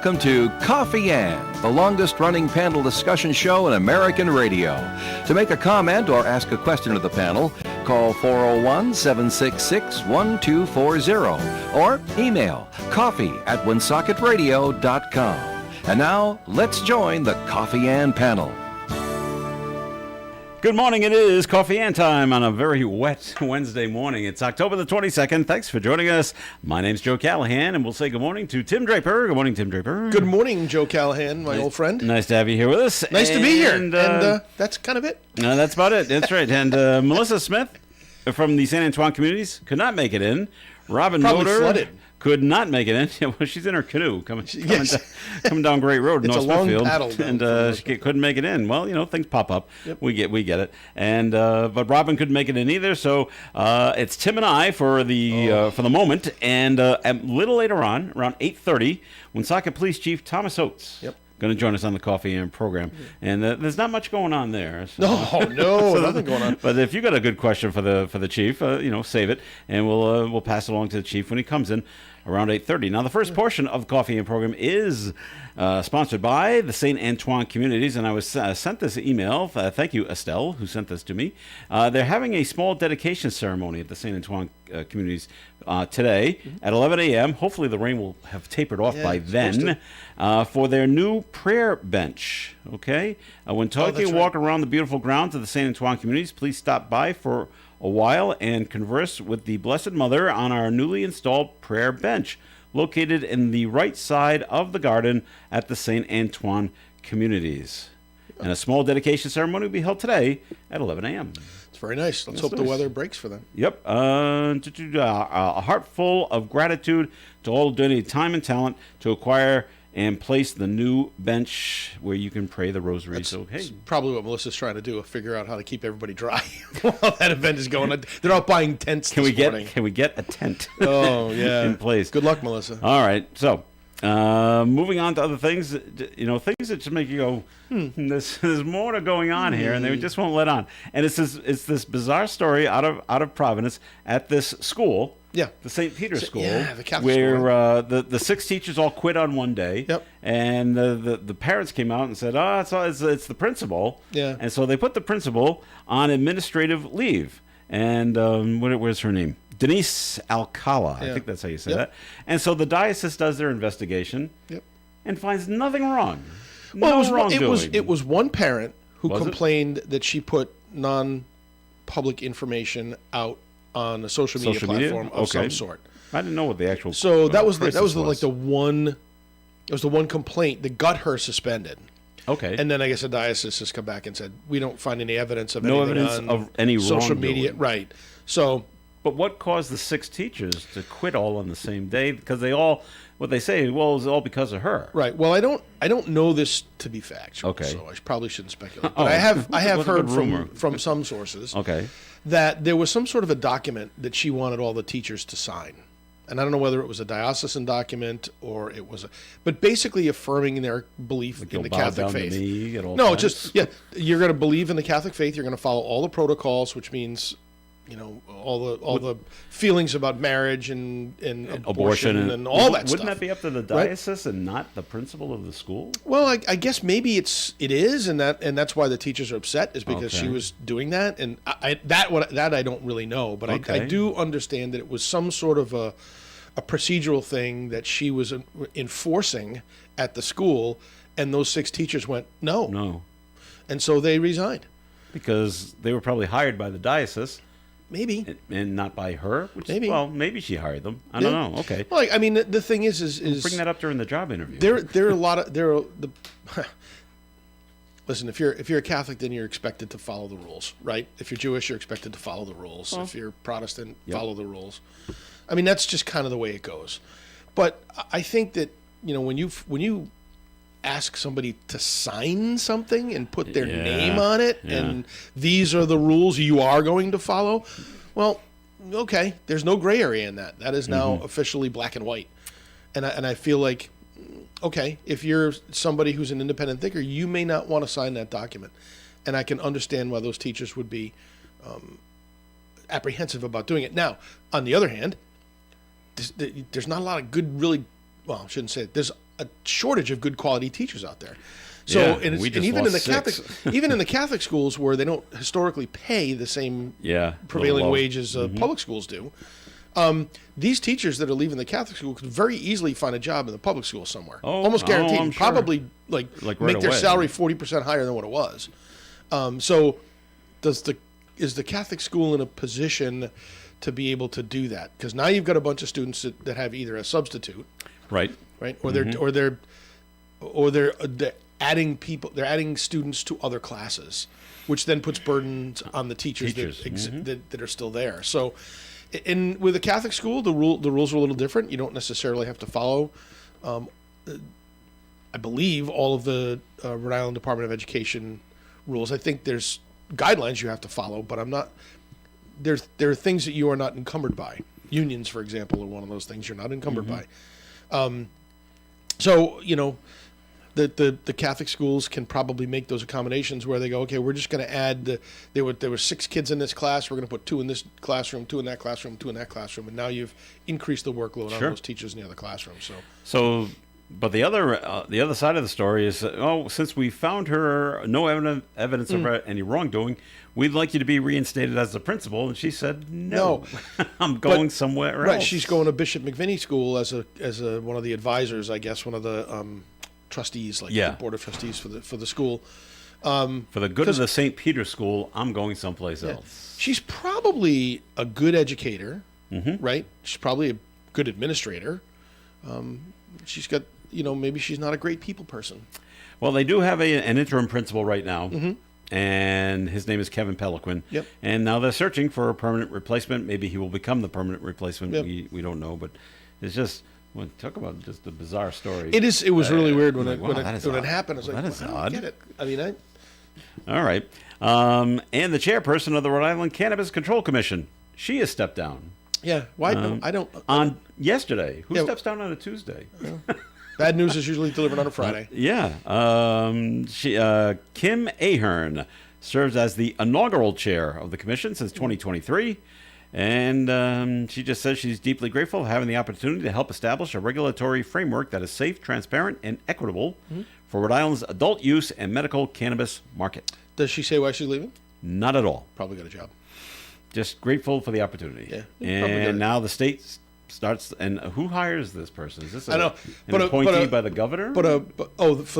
welcome to Coffee and, the longest-running panel discussion show in American radio. To make a comment or ask a question of the panel, call 401-766-1240 or email coffee@woonsocketradio.com. And now, let's join the Coffee and panel. Good morning. It is Coffee and time on a very wet Wednesday morning. It's October the 22nd. Thanks for joining us. My name's Joe Callahan, and we'll say good morning to Tim Draper. Good morning, Tim Draper. Good morning, Joe Callahan, my old friend. Nice to have you here with us. Nice to be here. And that's kind of it. That's about it. That's right. And Melissa Smith from the San Antoine Communities could not make it in. Robin Motor flooded. Could not make it in. Well, she's in her canoe coming down Great Road in It's North a long Smithfield, paddle and she couldn't make it in. Well, things pop up. Yep. We get it. And but Robin couldn't make it in either. So it's Tim and I for the moment. And a little later on, around 8:30, Woonsocket Police Chief Thomas Oates. Yep. Going to join us on the Coffee and program, and there's not much going on there. So. No, nothing going on. But if you got a good question for the chief, save it, and we'll pass it along to the chief when he comes in around 8:30. Now, the first portion of the Coffee and program is sponsored by the St. Antoine Communities, and I was sent this email. Thank you, Estelle, who sent this to me. They're having a small dedication ceremony at the St. Antoine Communities today at 11 a.m. Hopefully the rain will have tapered off by then for their new prayer bench. Okay? When taking a walk around the beautiful grounds of the St. Antoine Communities, please stop by for a while and converse with the Blessed Mother on our newly installed prayer bench, located in the right side of the garden at the St. Antoine Communities. And a small dedication ceremony will be held today at 11 a.m. It's very nice. Let's hope the weather breaks for them. Yep. A heart full of gratitude to all who donated time and talent to acquire and place the new bench where you can pray the rosary. That's probably what Melissa's trying to do, figure out how to keep everybody dry while that event is going on. They're out buying tents this morning. Can we get a tent in place? Good luck, Melissa. All right. So, moving on to other things, things that just make you go, there's more going on here, and they just won't let on. And it's this bizarre story out of Providence at this school. Yeah, the St. Peter's School, the Catholic where school. The 6 teachers all quit on one day. Yep. And the parents came out and said, it's the principal. Yeah. And so they put the principal on administrative leave. And where's her name? Denise Alcala. I think that's how you say that. And so the diocese does their investigation. Yep. And finds nothing wrong. Well, wrongdoing. it was one parent who complained that she put non-public information out on a social media platform of some sort. I didn't know what the actual. So that was the one complaint that got her suspended. Okay. And then I guess the diocese has come back and said we don't find any evidence of any social media. Right. So. But what caused the 6 teachers to quit all on the same day? Because what they say, it was all because of her. Right. Well, I don't know this to be factual. Okay. So I probably shouldn't speculate. But I have heard from some sources. Okay. That there was some sort of a document that she wanted all the teachers to sign. And I don't know whether it was a diocesan document or it was but basically affirming their belief in the Catholic faith. No, you're going to believe in the Catholic faith. You're going to follow all the protocols, which means, all the feelings about marriage and abortion and all that stuff. Wouldn't that be up to the diocese and not the principal of the school? Well, I guess maybe it is, and that's why the teachers are upset, is because she was doing that, and I don't really know, but I do understand that it was some sort of a procedural thing that she was enforcing at the school, and those 6 teachers went no, and so they resigned because they were probably hired by the diocese. Maybe. And not by her? Maybe. Well, maybe she hired them. I don't know. Okay. Well, I mean, the thing is bring that up during the job interview. There are a lot of listen, if you're a Catholic, then you're expected to follow the rules, right? If you're Jewish, you're expected to follow the rules. If you're Protestant, follow the rules. I mean, that's just kind of the way it goes. But I think that when you ask somebody to sign something and put their name on it, and these are the rules you are going to follow, well, okay, there's no gray area in that. That is now officially black and white. And I feel like, okay, if you're somebody who's an independent thinker, you may not want to sign that document. And I can understand why those teachers would be apprehensive about doing it. Now, on the other hand, there's not a lot of good, really, well, I shouldn't say it. There's a shortage of good quality teachers out there. So Yeah, and, we and just even in the lost six. Catholic even in the Catholic schools where they don't historically pay the same prevailing low. wages public schools do. These teachers that are leaving the Catholic school could very easily find a job in the public school somewhere. Almost guaranteed. I'm sure. Probably like right make their away. salary 40% higher than what it was. So is the Catholic school in a position to be able to do that? Because now you've got a bunch of students that have either a substitute, Right. or they're adding people. They're adding students to other classes, which then puts burdens on the teachers. That are still there. So, with a Catholic school, the rules are a little different. You don't necessarily have to follow, I believe, all of the Rhode Island Department of Education rules. I think there's guidelines you have to follow, but I'm not. There are things that you are not encumbered by. Unions, for example, are one of those things you're not encumbered by. So the Catholic schools can probably make those accommodations where they go, okay, we're just going to add there were 6 kids in this class, we're going to put 2 in this classroom, 2 in that classroom, 2 in that classroom, and now you've increased the workload on those teachers in the other classroom. So, but the other side of the story is, since we found her no evidence of any wrongdoing, we'd like you to be reinstated as the principal. And she said, no. I'm going somewhere else. Right, she's going to Bishop McVinney School as a one of the advisors, I guess, one of the trustees, the board of trustees for the school. For the good of the St. Peter's School, I'm going someplace else. She's probably a good educator, right? She's probably a good administrator. She's got, maybe she's not a great people person. Well, they do have an interim principal right now, and his name is Kevin Peliquin. Yep. And now they're searching for a permanent replacement. Maybe he will become the permanent replacement. Yep. We don't know, but it's just... Well, talk about just a bizarre story. It is. It was really weird when like, it That happened. I was like, is I don't odd. get it. I mean, All right. And the chairperson of the Rhode Island Cannabis Control Commission, she has stepped down. Yeah. Why? I don't. On yesterday. Who steps down on a Tuesday? Bad news is usually delivered on a Friday. Kim Ahern serves as the inaugural chair of the commission since 2023. And she just says she's deeply grateful for having the opportunity to help establish a regulatory framework that is safe, transparent, and equitable for Rhode Island's adult use and medical cannabis market. Does she say why she's leaving? Not at all. Probably got a job. Just grateful for the opportunity. Yeah. And now the state starts. And who hires this person? Is this I know, an appointee by the governor? For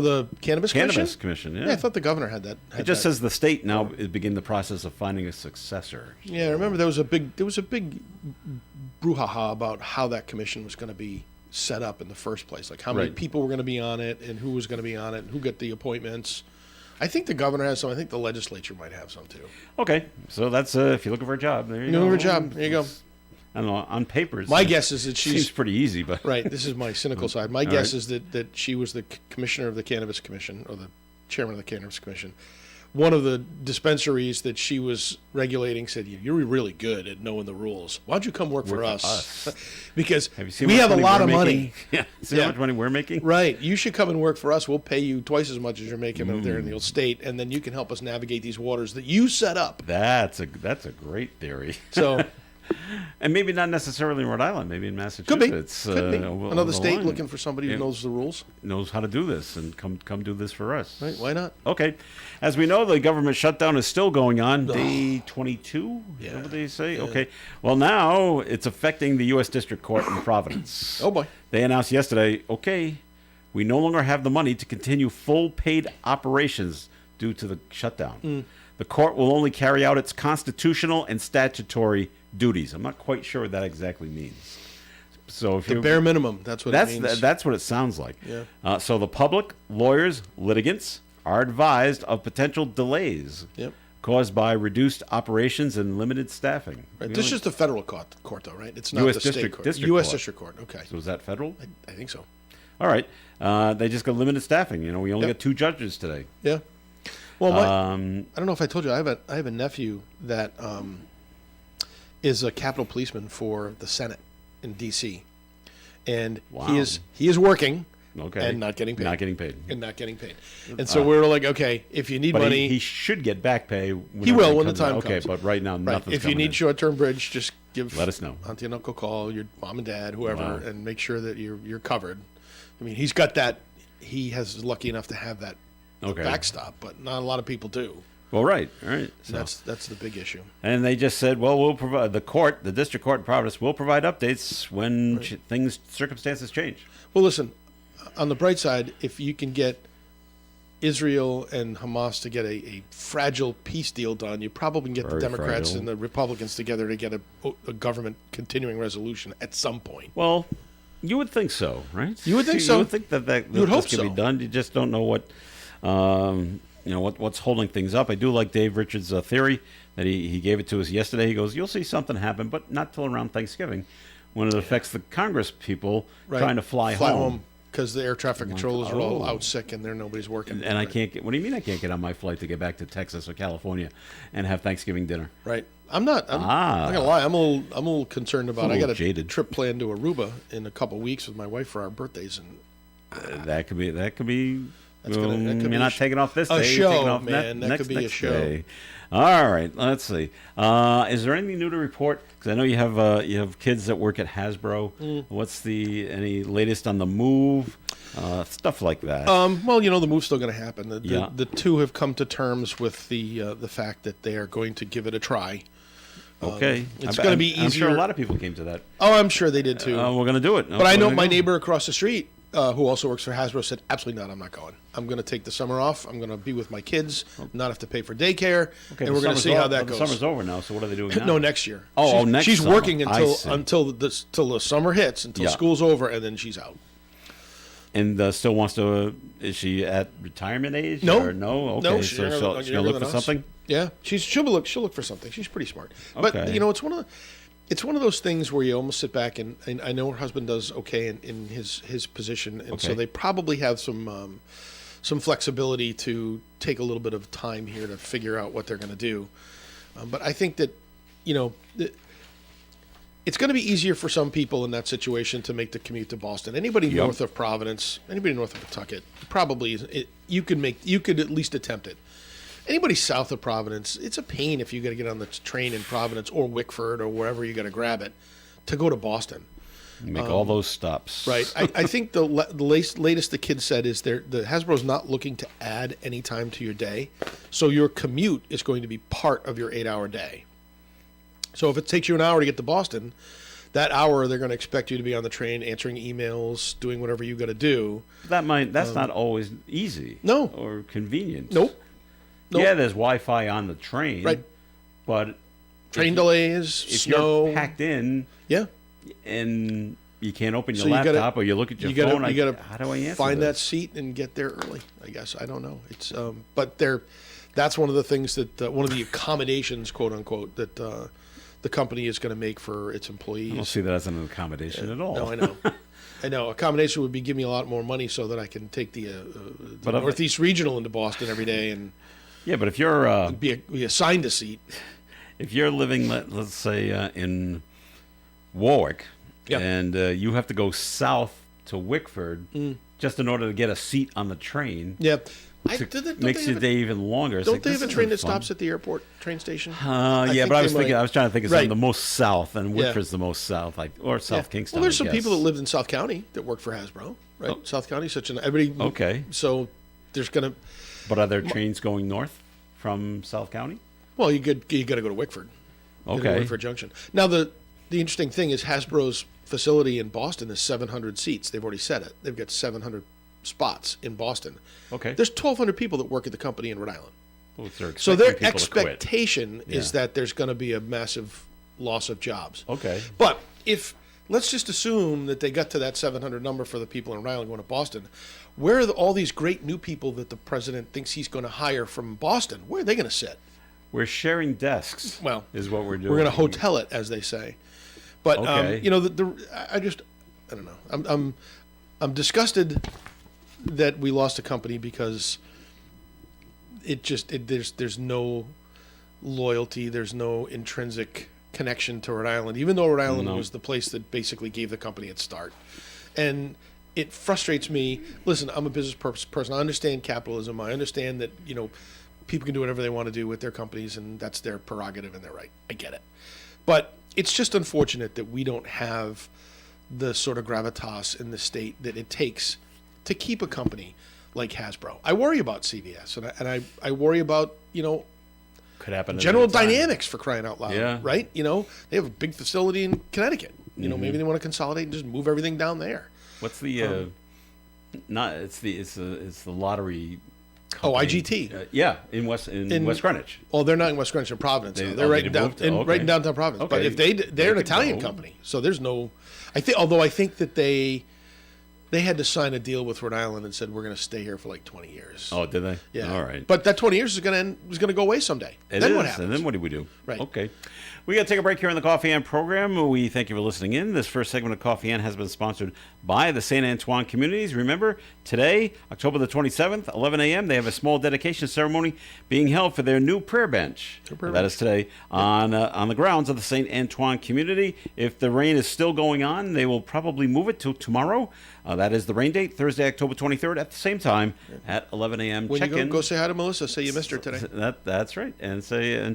the Cannabis Commission, yeah. Yeah, I thought the governor had that. It just says the state now is beginning the process of finding a successor. Yeah, I remember there was a big brouhaha about how that commission was going to be set up in the first place, like how many people were going to be on it and who was going to be on it and who got the appointments. I think the governor has some. I think the legislature might have some too. Okay, so that's if you're looking for a job, there you go. Looking for a job, there you go. I don't know. On paper, my guess is that seems pretty easy, but right. This is my cynical side. My guess is that she was the commissioner of the Cannabis Commission or the chairman of the Cannabis Commission. One of the dispensaries that she was regulating said, "You're really good at knowing the rules. Why don't you come work for us? Because we have a lot of money. Yeah, see how much money we're making. Right. You should come and work for us. We'll pay you twice as much as you're making out there in the old state, and then you can help us navigate these waters that you set up." That's a great theory. So. And maybe not necessarily in Rhode Island, maybe in Massachusetts. Could be. Another state looking for somebody who knows the rules. Knows how to do this and come do this for us. Right, why not? Okay. As we know, the government shutdown is still going on. Day 22? Yeah. Is that what they say? Yeah. Okay. Well, now it's affecting the U.S. District Court in Providence. Oh, boy. They announced yesterday, we no longer have the money to continue full paid operations due to the shutdown. The court will only carry out its constitutional and statutory duties. I'm not quite sure what that exactly means. So if the bare minimum, that's what it means. That's what it sounds like. Yeah. So the public, lawyers, litigants are advised of potential delays caused by reduced operations and limited staffing. Right. This is the federal court, though, right? It's not the state court. U.S. District Court. Okay. So is that federal? I think so. All right. They just got limited staffing. We only got 2 judges today. Yeah. Well, I don't know if I told you, I have a nephew that is a Capitol policeman for the Senate in D.C. And he is working and not getting paid. And so we were like, okay, if you need money, he should get back pay. He will when the time comes. Okay, but right now, nothing's if you need short-term bridge, just let us know. Auntie and Uncle call your mom and dad, whoever, and make sure that you're covered. I mean, he's got that. He has lucky enough to have that backstop, but not a lot of people do. Well, right. So, that's the big issue. And they just said, well, we'll provide the district court in Providence will provide updates when circumstances change. Well, listen, on the bright side, if you can get Israel and Hamas to get a fragile peace deal done, you probably can get the Democrats and the Republicans together to get a government continuing resolution at some point. Well, you would think so, right? You would think so. You would think that you would hope this could be done. You just don't know what. What's holding things up. I do like Dave Richards' theory that he gave it to us yesterday. He goes, you'll see something happen, but not till around Thanksgiving, when it affects the Congress people trying to fly home. Because the air traffic controllers are all out sick and nobody's working. And I can't get. What do you mean I can't get on my flight to get back to Texas or California and have Thanksgiving dinner? Right. I'm not gonna lie. I'm a little concerned about. I got a trip planned to Aruba in a couple weeks with my wife for our birthdays, and that could be. You're not taking off this day. Show, off man. That could be a show. Day. All right, let's see. Is there anything new to report? Because I know you have kids that work at Hasbro. What's any latest on the move? Stuff like that. Well, the move's still going to happen. The two have come to terms with the fact that they are going to give it a try. Okay, it's going to be easier. I'm sure a lot of people came to that. Oh, I'm sure they did too. We're going to do it. But I know my neighbor across the street, who also works for Hasbro, said, absolutely not, I'm not going. I'm going to take the summer off. I'm going to be with my kids, not have to pay for daycare, and we're going to see how that goes. The summer's over now, so what are they doing now? No, next year. Next She's summer. working until the summer hits, until school's over, and then she's out. And still wants to, is she at retirement age? No. Or no? Okay, no, she's going to look for something? Yeah, she'll look for something. She's pretty smart. But, it's one of those things where you almost sit back and I know her husband does okay in his position, and so they probably have some flexibility to take a little bit of time here to figure out what they're going to do. But I think that it's going to be easier for some people in that situation to make the commute to Boston. Anybody north of Providence, anybody north of Pawtucket, probably you could at least attempt it. Anybody south of Providence, it's a pain if you got to get on the train in Providence or Wickford or wherever you got to grab it to go to Boston. Make all those stops. Right. I think the latest the kid said is the Hasbro's not looking to add any time to your day, so your commute is going to be part of your 8-hour day. So if it takes you an hour to get to Boston, that hour they're going to expect you to be on the train, answering emails, doing whatever you got to do. That's not always easy. No. Or convenient. Nope. Yeah, there's Wi-Fi on the train. Right. But train delays, if snow. You're packed in. Yeah. And you can't open your laptop or you look at your phone. You got to how do I answer find this? that seat and get there early. I guess I don't know. It's but that's one of the things that one of the accommodations, quote unquote, that the company is going to make for its employees. I don't see that as an accommodation at all. No, I know. I know. Accommodation would be give me a lot more money so that I can take the Northeast Regional into Boston every day and. Yeah, but if you're be assigned a seat. If you're living, let's say, in Warwick, and you have to go south to Wickford just in order to get a seat on the train. Yeah, makes your day even longer. Don't they have a train that stops at the airport train station? I was trying to think of something the most south, and Wickford's the most south, or South Kingston. Well, there's some people that lived in South County that work for Hasbro, right? Oh. South County, everybody. Okay. So there's gonna. But are there trains going north from South County? Well, you got to go to Wickford. Okay. Wickford Junction. Now, the interesting thing is Hasbro's facility in Boston is 700 seats. They've already said it. They've got 700 spots in Boston. Okay. There's 1,200 people that work at the company in Rhode Island. Well, so their expectation is that there's going to be a massive loss of jobs. Okay. But let's just assume that they got to that 700 number for the people in Rhode Island going to Boston. Where are all these great new people that the president thinks he's going to hire from Boston? Where are they going to sit? We're sharing desks. Well, is what we're doing. We're going to hotel it, as they say. But okay. I don't know. I'm disgusted that we lost a company because there's no loyalty, there's no intrinsic connection to Rhode Island, even though Rhode Island was the place that basically gave the company its start. And it frustrates me. Listen, I'm a business person. I understand capitalism. I understand that, people can do whatever they want to do with their companies, and that's their prerogative and their right. I get it. But it's just unfortunate that we don't have the sort of gravitas in the state that it takes to keep a company like Hasbro. I worry about CVS, and I worry about, Could happen. General Dynamics, for crying out loud. Yeah. Right? They have a big facility in Connecticut. Maybe they want to consolidate and just move everything down there. What's the it's the lottery Oh, company. IGT. Yeah, in West Greenwich. Well, they're not in West Greenwich, in Providence. They- They're oh, right they down moved? Oh, okay. right in downtown Providence. Okay. But if they're an could Italian go. company, so there's no. Although I think that they had to sign a deal with Rhode Island and said we're going to stay here for like 20 years. Oh, did they? Yeah. All right. But that 20 years is going to go away someday. It Then is, what happens? and then what do we do? Right. Okay. We got to take a break here on the Coffee Ann program. We thank you for listening in. This first segment of Coffee Ann has been sponsored by the St. Antoine Communities. Remember, today, October the 27th, 11 a.m., they have a small dedication ceremony being held for their new prayer bench. That is today on the grounds of the St. Antoine Community. If the rain is still going on, they will probably move it to tomorrow. That is the rain date, Thursday, October 23rd, at the same time at 11 a.m. When check you in. go say hi to Melissa, say you missed her today. That's right, and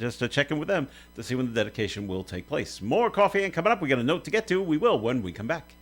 just to check in with them to see when the dedication will take place. More Coffee Ann coming up. We got a note to get to. We will when we come back.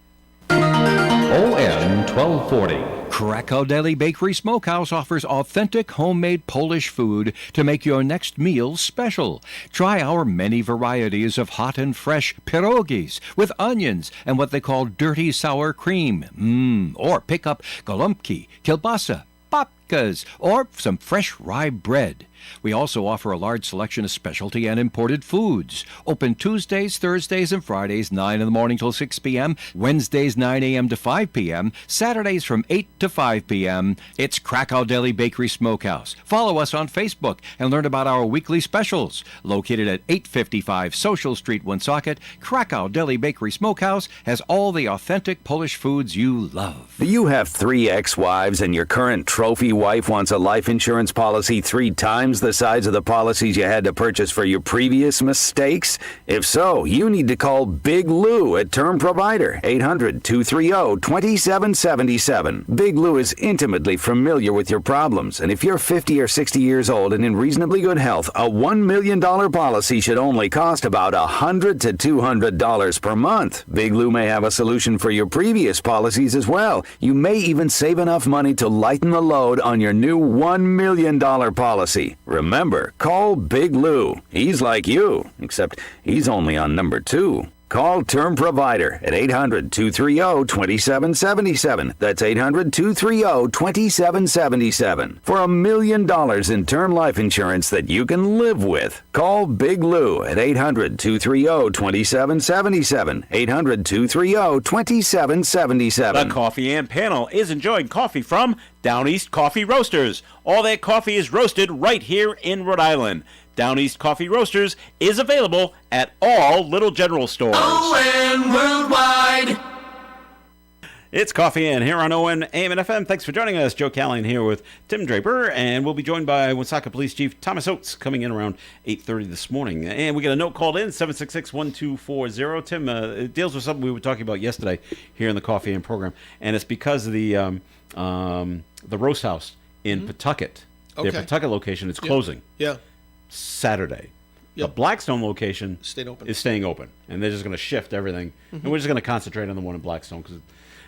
ON 1240. Krakow Deli Bakery Smokehouse offers authentic homemade Polish food to make your next meal special. Try our many varieties of hot and fresh pierogies with onions and what they call dirty sour cream. Or pick up golubki, kielbasa, babkas, or some fresh rye bread. We also offer a large selection of specialty and imported foods. Open Tuesdays, Thursdays, and Fridays, 9 in the morning till 6 p.m., Wednesdays, 9 a.m. to 5 p.m., Saturdays from 8 to 5 p.m. It's Krakow Deli Bakery Smokehouse. Follow us on Facebook and learn about our weekly specials. Located at 855 Social Street, Woonsocket, Krakow Deli Bakery Smokehouse has all the authentic Polish foods you love. Do you have 3 ex-wives and your current trophy wife wants a life insurance policy 3 times the size of the policies you had to purchase for your previous mistakes? If so, you need to call Big Lou at Term Provider, 800-230-2777. Big Lou is intimately familiar with your problems, and if you're 50 or 60 years old and in reasonably good health, a $1 million policy should only cost about $100 to $200 per month. Big Lou may have a solution for your previous policies as well. You may even save enough money to lighten the load on your new $1 million policy. Remember, call Big Lou. He's like you, except he's only on number 2. Call Term Provider at 800-230-2777. That's 800-230-2777 for $1 million in term life insurance that you can live with. Call Big Lou at 800-230-2777. 800-230-2777. The Coffee Ann panel is enjoying coffee from Down East Coffee Roasters. All their coffee is roasted right here in Rhode Island. Down East Coffee Roasters is available at all Little General stores. ON Worldwide. It's Coffee Ann here on ON AM and FM. Thanks for joining us. Joe Callahan here with Tim Draper, and we'll be joined by Woonsocket Police Chief Thomas Oates coming in around 8:30 this morning. And we got a note called in, 766-1240. Tim, it deals with something we were talking about yesterday here in the Coffee Ann program, and it's because of the roast house in Pawtucket. Okay. Their Pawtucket location is closing. Yeah. Saturday. Yep. The Blackstone location is staying open, and they're just going to shift everything, and we're just going to concentrate on the one in Blackstone.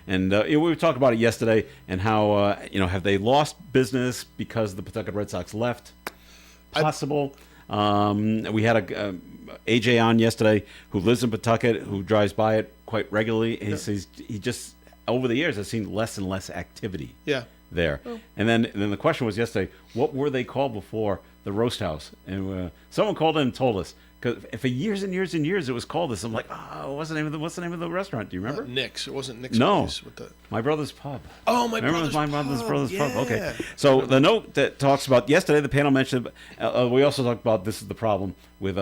We talked about it yesterday, and how have they lost business because the Pawtucket Red Sox left? Possible. We had a AJ on yesterday who lives in Pawtucket, who drives by it quite regularly, and he says he just over the years has seen less and less activity. Yeah. There. Oh. And then the question was yesterday, what were they called before the roast house? And someone called in and told us, because for years and years and years it was called this. I'm like, what's the name of the restaurant? Do you remember? Nick's. It wasn't Nick's. No. Place with the... My Brother's Pub. Oh, my Brother's Pub. Yeah. Okay. So the note that talks about yesterday, the panel mentioned, we also talked about this is the problem with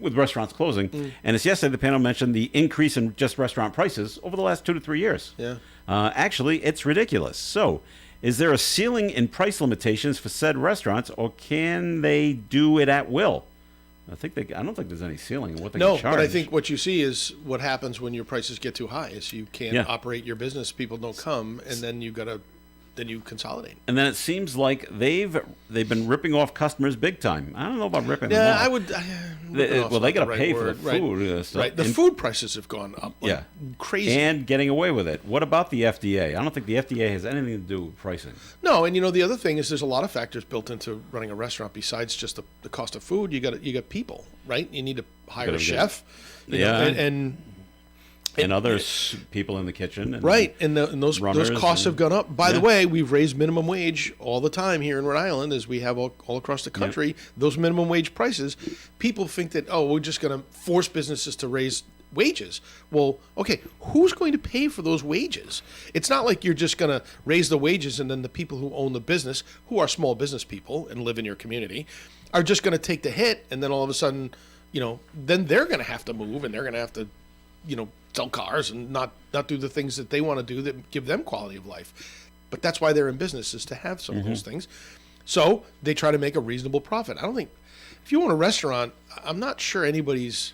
restaurants closing. And it's yesterday the panel mentioned the increase in just restaurant prices over the last 2 to 3 years. Yeah. Actually, it's ridiculous. So, is there a ceiling in price limitations for said restaurants, or can they do it at will? I don't think there's any ceiling in what they can charge. No, but I think what you see is what happens when your prices get too high is you can't operate your business, people don't come, and then you got to then you consolidate. And then it seems like they've been ripping off customers big time. I don't know about ripping them Yeah, off. I would. They got to pay for the right. food. Stuff. Right. The And- food prices have gone up. Like, Yeah. crazy. and getting away with it. What about the FDA? I don't think the FDA has anything to do with pricing. No, and the other thing is there's a lot of factors built into running a restaurant besides just the cost of food. You got people, right? You need to hire a Gotta get- chef, you know, Yeah. and other people in the kitchen. And right, and those runners costs and- have gone up. By the Yeah. way, we've raised minimum wage all the time here in Rhode Island, as we have all across the country. Those minimum wage prices, people think that we're just going to force businesses to raise wages. Well, okay, who's going to pay for those wages? It's not like you're just going to raise the wages and then the people who own the business, who are small business people and live in your community, are just going to take the hit, and then all of a sudden, then they're going to have to move and they're going to have to, sell cars and not do the things that they want to do that give them quality of life. But that's why they're in business, is to have some of those things. So they try to make a reasonable profit. I don't think, if you own a restaurant, I'm not sure anybody's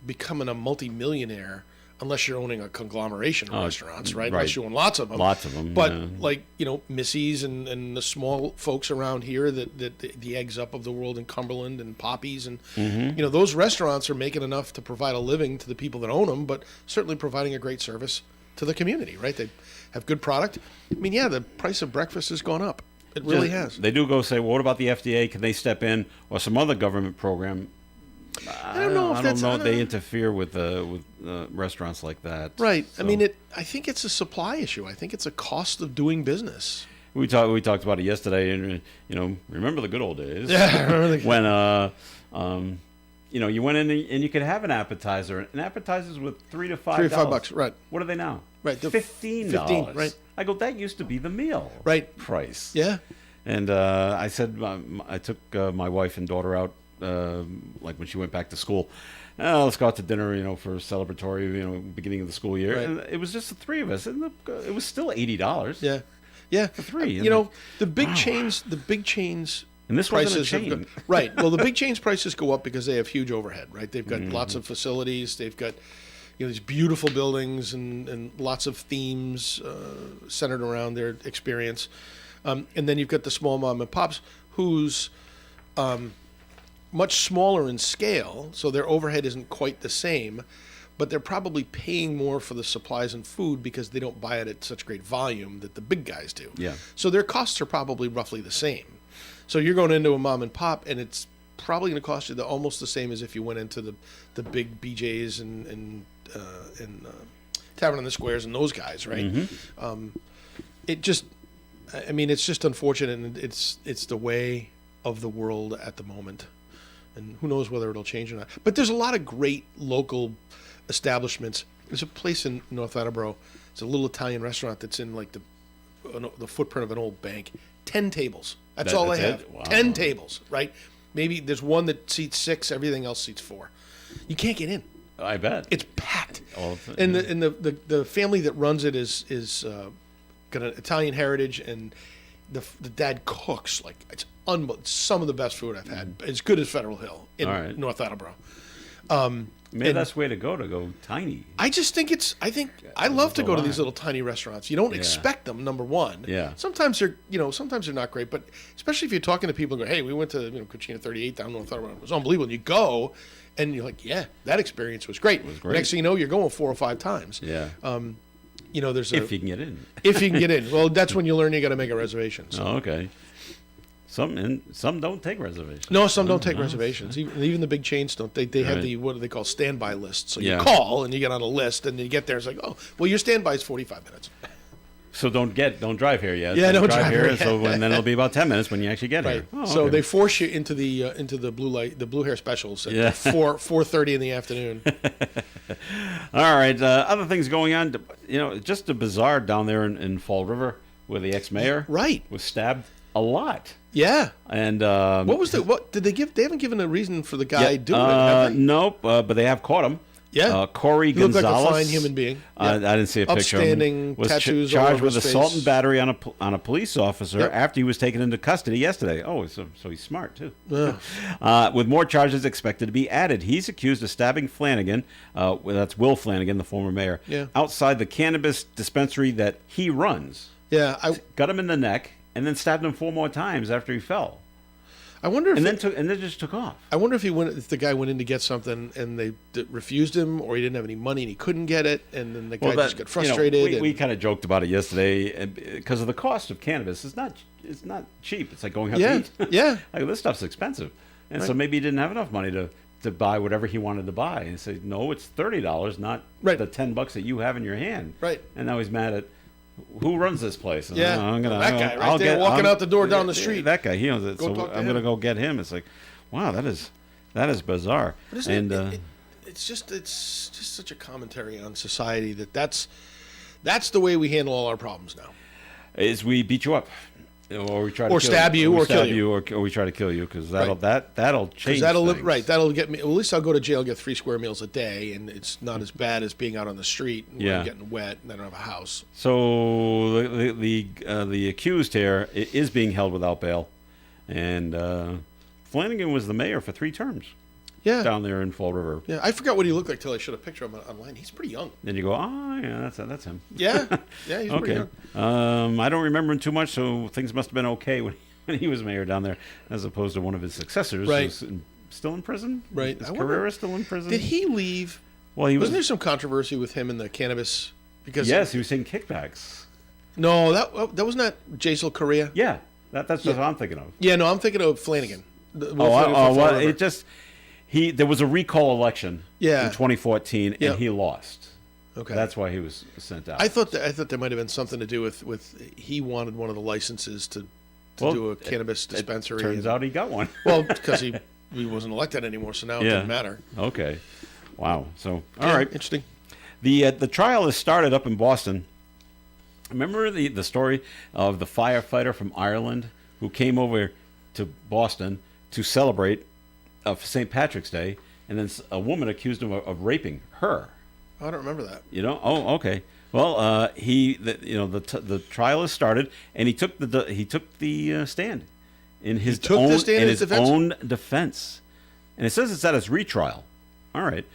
becoming a multimillionaire unless you're owning a conglomeration of restaurants, right? right. Unless you own lots of them. Lots of 'em, But yeah. like, Missy's and the small folks around here, that the Eggs Up of the world in Cumberland and Poppy's and, those restaurants are making enough to provide a living to the people that own them, but certainly providing a great service to the community, right? They have good product. I mean, yeah, the price of breakfast has gone up. It really has. They do go say, well, what about the FDA? Can they step in, or some other government program? I don't know if that's... I don't know if they interfere with restaurants like that. Right. So, I mean, I think it's a supply issue. I think it's a cost of doing business. We talked about it yesterday, and remember the good old days. Yeah, I remember the- when you went in and you could have an appetizer, and appetizers with $3 to $5. $3 to $5, right. What are they now? Right, they're $15. $15, right. I go, that used to be the meal. Right. Price. Yeah. And I said, I took my wife and daughter out, like when she went back to school. Let's go out to dinner, for celebratory, beginning of the school year. Right. And it was just the three of us, and it was still $80. Yeah. Yeah. For three. The big chains, And this wasn't a prices have chain. gone- right. Well, the big chains prices go up because they have huge overhead, right? They've got lots of facilities. They've got, these beautiful buildings and lots of themes centered around their experience. And then you've got the small mom and pops who's much smaller in scale, so their overhead isn't quite the same, but they're probably paying more for the supplies and food because they don't buy it at such great volume that the big guys do. Yeah. So their costs are probably roughly the same. So you're going into a mom and pop, and it's probably going to cost you almost the same as if you went into the big BJ's and Tavern on the Squares and those guys, right? It's just unfortunate, and it's the way of the world at the moment, and who knows whether it'll change or not. But there's a lot of great local establishments. There's a place in North Attleboro. It's a little Italian restaurant that's in like the footprint of an old bank. 10 tables. That's all they That's have. it? Wow. 10 tables, right? Maybe there's one that seats 6. Everything else seats 4. You can't get in. I bet. It's packed. All of it, And yeah. the family that runs it is got an Italian heritage, and the dad cooks like it's some of the best food I've had. As good as Federal Hill in All right. North Attleboro. Maybe and- that's the way to go tiny. I love to go to line. these little tiny rrestaurants. You don't expect them, number one. Yeah. Sometimes they're not great, but especially if you're talking to people and go, hey, we went to Cucina 38 down North Attleboro. It was unbelievable. And you go, and you're like, yeah, that experience was great. great. Next thing you know, you're going 4 or 5 times. Yeah. There's If you can get in. if you can get in. Well, that's when you learn you got to make a reservation. So. Oh, okay. Some don't take reservations. No, some don't take reservations. Even the big chains don't. They have Right. the, what do they call, standby lists. So Yeah. you call and you get on a list, and you get there. It's like, oh, well, your standby is 45 minutes. So don't drive here yet. Yeah, don't drive here. So then it'll be about 10 minutes when you actually get Right. here. Oh, So okay. they force you into the blue hair specials at Yeah. 4:30 in the afternoon. All right. Other things going on. Just a bizarre down there in Fall River where the ex-mayor Right. was stabbed a lot. Yeah. And What did they give? They haven't given a reason for the guy doing it, have they? Nope, but they have caught him. Yeah. Corey He looked Gonzalez. like a fine human being. I Yeah. didn't see a picture. Upstanding, of him. Was tattoos all charged over with his assault face. and battery on a police officer Yep. after he was taken into custody yesterday. Oh, so he's smart too. Yeah. With more charges expected to be added, he's accused of stabbing Flanagan. That's Will Flanagan, the former mayor, Yeah. outside the cannabis dispensary that he runs. Yeah, got him in the neck, and then stabbed him 4 more times after he fell, I wonder if and then just took off. I wonder if the guy went in to get something and they refused him, or he didn't have any money and he couldn't get it, and then the guy just got frustrated. We kind of joked about it yesterday because of the cost of cannabis. It's not cheap. It's like going out to eat. Yeah. Like, this stuff's expensive, and so maybe he didn't have enough money to buy whatever he wanted to buy, and say, no, it's $30, not Right. the $10 that you have in your hand. Right. And now he's mad at who runs this place. And, Yeah. That guy right there walking out the door down the street. That guy, he owns it. Go So talk to I'm him. going to go get him. It's like, wow, that is bizarre. But isn't And it's just such a commentary on society that's the way we handle all our problems now. is we beat you up, or we try to Or kill stab you, or or kill stab you. or we try to kill you, because that'll Right. that'll change. That'll things. that'll get me. Well, at least I'll go to jail, get 3 square meals a day, and it's not as bad as being out on the street and Yeah. getting wet and I don't have a house. So the accused here is being held without bail, and Flanagan was the mayor for 3 terms Yeah, down there in Fall River. yeah. I forgot what he looked like till I showed a picture of him online. He's pretty young. Then you go, oh yeah, that's him. Yeah, yeah. He's pretty Okay. young. I don't remember him too much, so things must have been okay when he was mayor down there, as opposed to one of his successors, Right. who's still in prison. Right. Is I wonder- Carrera still in prison? Did he leave? Well, he was. Wasn't there some controversy with him in the cannabis? Because Yes, he was taking kickbacks. no, that was not Jaisal Correa. Yeah, that's what I'm thinking of. Yeah, no, I'm thinking of Flanagan. Well, it just there was a recall election Yeah. in 2014, Yep. and he lost. Okay, That's why he was sent out. I thought there might have been something to do with he wanted one of the licenses to Well, do a cannabis dispensary. Turns out he got one. well, because he wasn't elected anymore, so now it Yeah. doesn't matter. Okay. Wow. So all Yeah, right. interesting. The trial has started up in Boston. Remember the story of the firefighter from Ireland who came over to Boston to celebrate St. Patrick's Day, and then a woman accused him of raping her. I don't remember that. You know? Oh, okay. Well, the trial has started, and he took the stand in his took the own stand in in his his defense? own defense, and it says it's at his retrial. All right.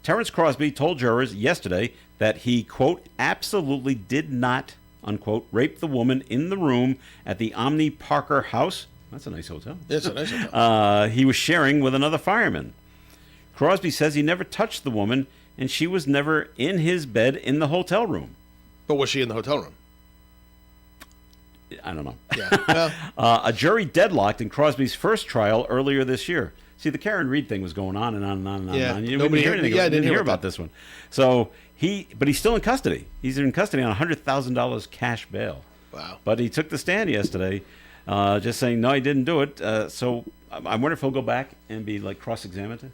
Terrence Crosby told jurors yesterday that he, quote, absolutely did not, unquote, rape the woman in the room at the Omni Parker house. That's a nice hotel. It's a nice hotel. He was sharing with another fireman. Crosby says he never touched the woman, and she was never in his bed in the hotel room. But was she in the hotel room? I don't know. Yeah. A jury deadlocked in Crosby's first trial earlier this year. See, the Karen Reed thing was going on and on and on and on. Yeah. And on. You Nobody didn't hear heard- anything. yeah, I You didn't hear about about this one. So but he's still in custody. He's in custody on $100,000 cash bail. Wow. But he took the stand yesterday, just saying no, he didn't do it. So I wonder if he'll go back and be like cross-examined.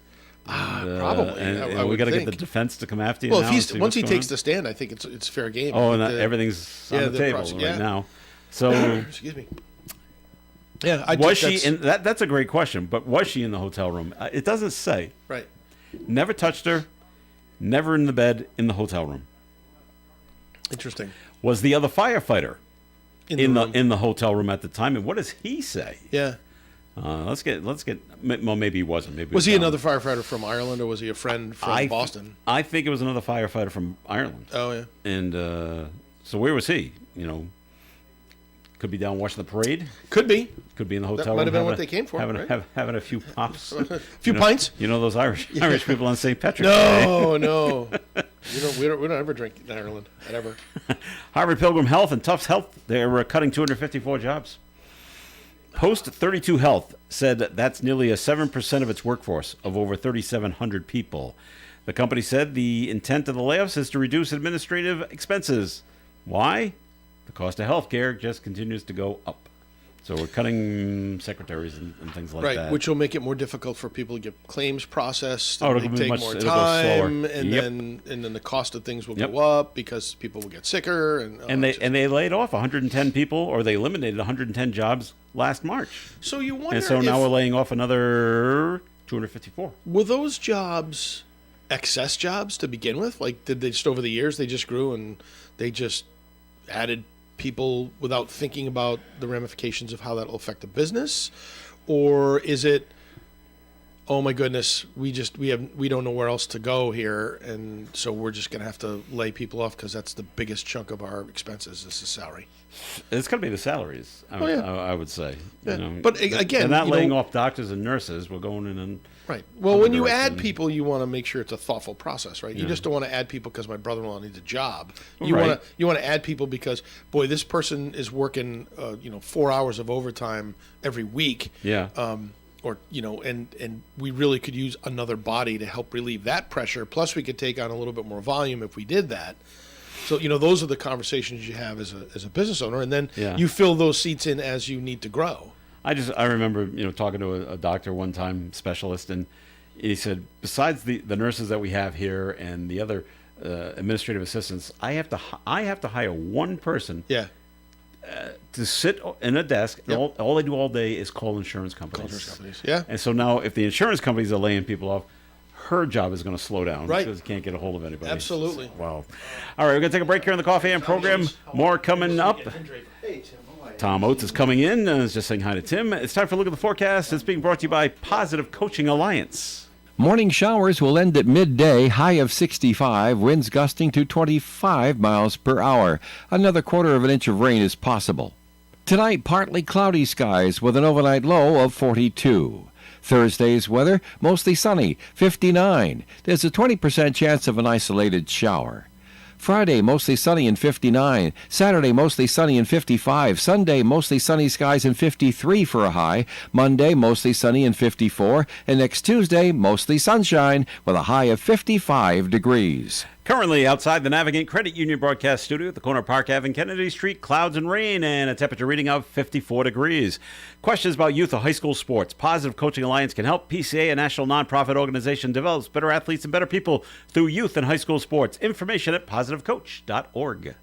Probably. And I we would got to get think. the defense to come after you. Well, now if and see once what's he going takes on. the stand, I think it's fair game. Oh, I and think everything's on the the table process- right yeah. now. So Excuse me. Yeah, was she in that? That's a great question. But was she in the hotel room? It doesn't say. Right. Never touched her. Never in the bed in the hotel room. Interesting. Was the other firefighter In the room. in the hotel room at the time? And what does he say? Yeah. Let's get. Well, maybe he wasn't. Maybe Was he down. another firefighter from Ireland, or was he a friend from Boston? I think it was another firefighter from Ireland. Oh yeah. And so where was he? You know, could be down watching the parade. Could be. Could be in the hotel room. might have been having what they came for, Having, right? having a few pops. A few pints. You know those Irish people on St. Patrick's Day. No, no. We don't ever drink in Ireland. Ever. Harvard Pilgrim Health and Tufts Health, they're cutting 254 jobs. Post 32 Health said that's nearly a 7% of its workforce of over 3,700 people. The company said the intent of the layoffs is to reduce administrative expenses. Why? The cost of healthcare just continues to go up. So we're cutting secretaries and things like Right, that. which will make it more difficult for people to get claims processed. Oh, and it'll they be take much- more it'll go slower. time, and Yep. then the cost of things will Yep. go up because people will get sicker, and they laid off 110 people, or they eliminated 110 jobs last March. So you wonder And so if, now we're laying off another 254. were those jobs excess jobs to begin with? Like, did they just over the years they just grew and they just added people without thinking about the ramifications of how that will affect the business? Or is it oh my goodness, we don't know where else to go here, and so we're just going to have to lay people off because that's the biggest chunk of our expenses is the salary. It's going to be the salaries, I would say. Yeah. You know, But again, they're not laying off doctors and nurses. We're going in and right. Well, when you direction. add people, you want to make sure it's a thoughtful process, right? You just don't want to add people because my brother-in-law needs a job. You Right. want to add people because, boy, this person is working 4 hours of overtime every week. Yeah. Or and we really could use another body to help relieve that pressure. Plus, we could take on a little bit more volume if we did that. So those are the conversations you have as a business owner, and then you fill those seats in as you need to grow. I remember talking to a doctor one time, specialist, and he said, besides the nurses that we have here and the other administrative assistants, I have to hire one person Yeah. to sit in a desk. And Yep. all they do all day is call insurance companies. Yeah. And so now, if the insurance companies are laying people off, her job is going to slow down Right. because you can't get a hold of anybody. Absolutely. Wow. All right, we're going to take a break here on the Coffee AM program. More coming up. Tom Oates is coming in. Just saying hi to Tim. It's time for a look at the forecast. It's being brought to you by Positive Coaching Alliance. Morning showers will end at midday, high of 65, winds gusting to 25 miles per hour. Another quarter of an inch of rain is possible. Tonight, partly cloudy skies with an overnight low of 42. Thursday's weather, mostly sunny, 59. There's a 20% chance of an isolated shower. Friday, mostly sunny and 59. Saturday, mostly sunny and 55. Sunday, mostly sunny skies and 53 for a high. Monday, mostly sunny and 54. And next Tuesday, mostly sunshine with a high of 55 degrees. Currently outside the Navigant Credit Union broadcast studio at the corner of Park Ave and Kennedy Street, clouds and rain and a temperature reading of 54 degrees. Questions about youth or high school sports? Positive Coaching Alliance can help. PCA, a national nonprofit organization, develops better athletes and better people through youth and high school sports. Information at positivecoach.org.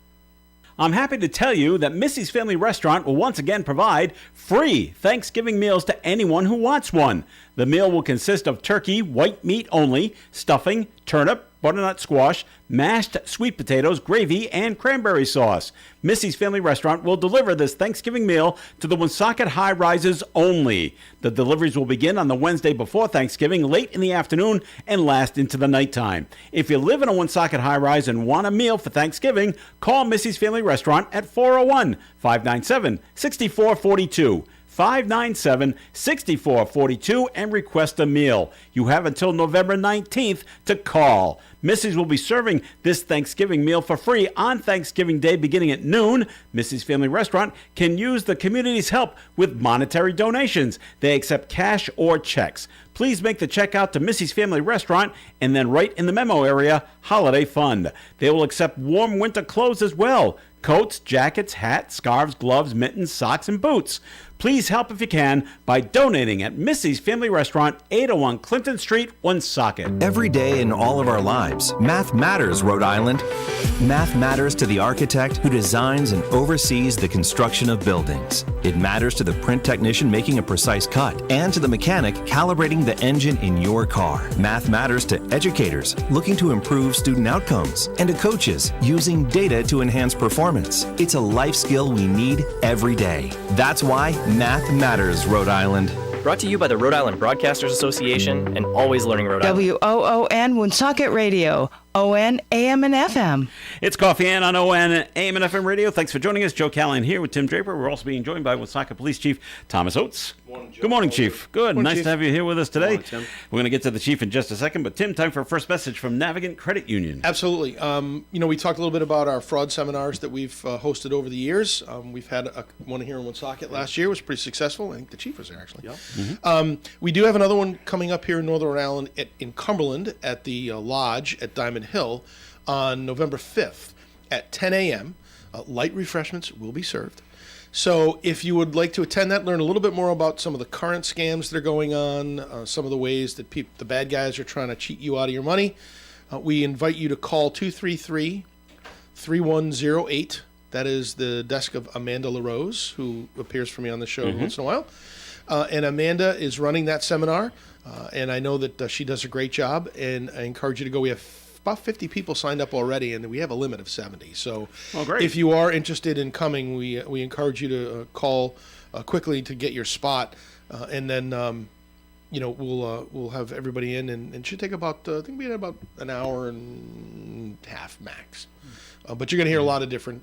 I'm happy to tell you that Missy's Family Restaurant will once again provide free Thanksgiving meals to anyone who wants one. The meal will consist of turkey, white meat only, stuffing, turnip, butternut squash, mashed sweet potatoes, gravy, and cranberry sauce. Missy's Family Restaurant will deliver this Thanksgiving meal to the Woonsocket high rises only. The deliveries will begin on the Wednesday before Thanksgiving, late in the afternoon, and last into the nighttime. If you live in a Woonsocket high rise and want a meal for Thanksgiving, call Missy's Family Restaurant at 401-597-6442. 597-6442 and request a meal. You have until November 19th to call. Missy's will be serving this Thanksgiving meal for free on Thanksgiving Day beginning at noon. Missy's Family Restaurant can use the community's help with monetary donations. They accept cash or checks. Please make the check out to Missy's Family Restaurant and then write in the memo area, Holiday Fund. They will accept warm winter clothes as well. Coats, jackets, hats, scarves, gloves, mittens, socks, and boots. Please help if you can by donating at Missy's Family Restaurant, 801 Clinton Street, Woonsocket. Every day in all of our lives, math matters, Rhode Island. Math matters to the architect who designs and oversees the construction of buildings. It matters to the print technician making a precise cut and to the mechanic calibrating the engine in your car. Math matters to educators looking to improve student outcomes and to coaches using data to enhance performance. It's a life skill we need every day. That's why math matters, Rhode Island. Brought to you by the Rhode Island Broadcasters Association and Always Learning Rhode Island. WOON Woonsocket Radio, ON AM and FM. It's Coffee Ann on ON AM and FM Radio. Thanks for joining us. Joe Callahan here with Tim Draper. We're also being joined by Woonsocket Police Chief Thomas Oates. Good morning, Chief. Good. Morning, Nice Chief. to have you here with us today. Morning, Tim. We're going to get to the Chief in just a second, but Tim, time for a first message from Navigant Credit Union. Absolutely. We talked a little bit about our fraud seminars that we've hosted over the years. We've had one here in Woonsocket last year. It was pretty successful. I think the chief was there, actually. We do have another one coming up here in Northern Rhode Island in Cumberland at the Lodge at Diamond Hill on November 5th at 10 a.m. Light refreshments will be served. So if you would like to attend that, learn a little bit more about some of the current scams that are going on, some of the ways that the bad guys are trying to cheat you out of your money, we invite you to call 233-3108. That is the desk of Amanda LaRose, who appears for me on the show once in a while. And Amanda is running that seminar, and I know that she does a great job, and I encourage you to go. We have about 50 people signed up already, and we have a limit of 70. So great. if you are interested in coming, we encourage you to call quickly to get your spot, and then we'll have everybody in, and it should take about I think we had about an hour and a half max. But you're going to hear a lot of different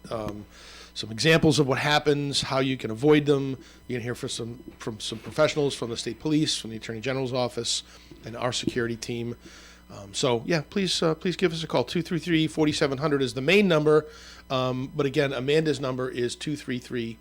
some examples of what happens, how you can avoid them. You're going to hear from some professionals from the state police, from the Attorney General's office, and our security team. Please give us a call. 233-4700 is the main number. But again, Amanda's number is 233-3108.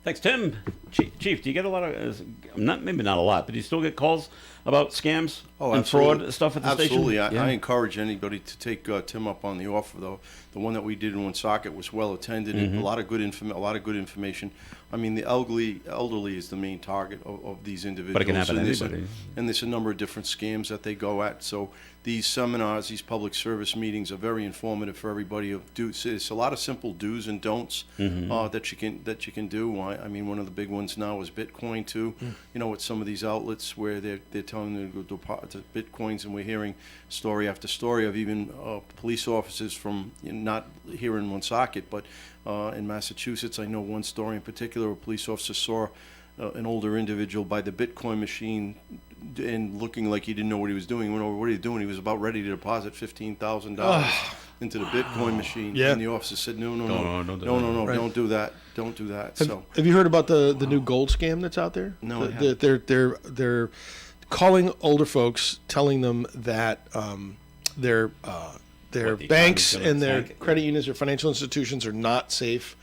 Thanks, Tim. Chief, do you get a lot of, maybe not a lot, but do you still get calls about scams and fraud stuff at the station? Absolutely. I encourage anybody to take Tim up on the offer, though. The one that we did in Woonsocket was well attended, and a lot of good information. I mean, the elderly is the main target of these individuals. But it can happen to anybody. And there's a number of different scams that they go at. So these seminars, these public service meetings are very informative for everybody. It's a lot of simple do's and don'ts that you can do. I mean, one of the big ones now is Bitcoin too. With some of these outlets where they're telling them to deposit Bitcoins, and we're hearing story after story of even police officers from not here in Woonsocket, but in Massachusetts. I know one story in particular. A police officer saw an older individual by the Bitcoin machine and looking like he didn't know what he was doing. He went over, "What are you doing?" He was about ready to deposit $15,000 into the Bitcoin machine. Yeah. And the officer said, "No, Don't do that. don't do that." Have you heard about the new gold scam that's out there? No, They're calling older folks, telling them that their banks and their credit unions or financial institutions are not safe,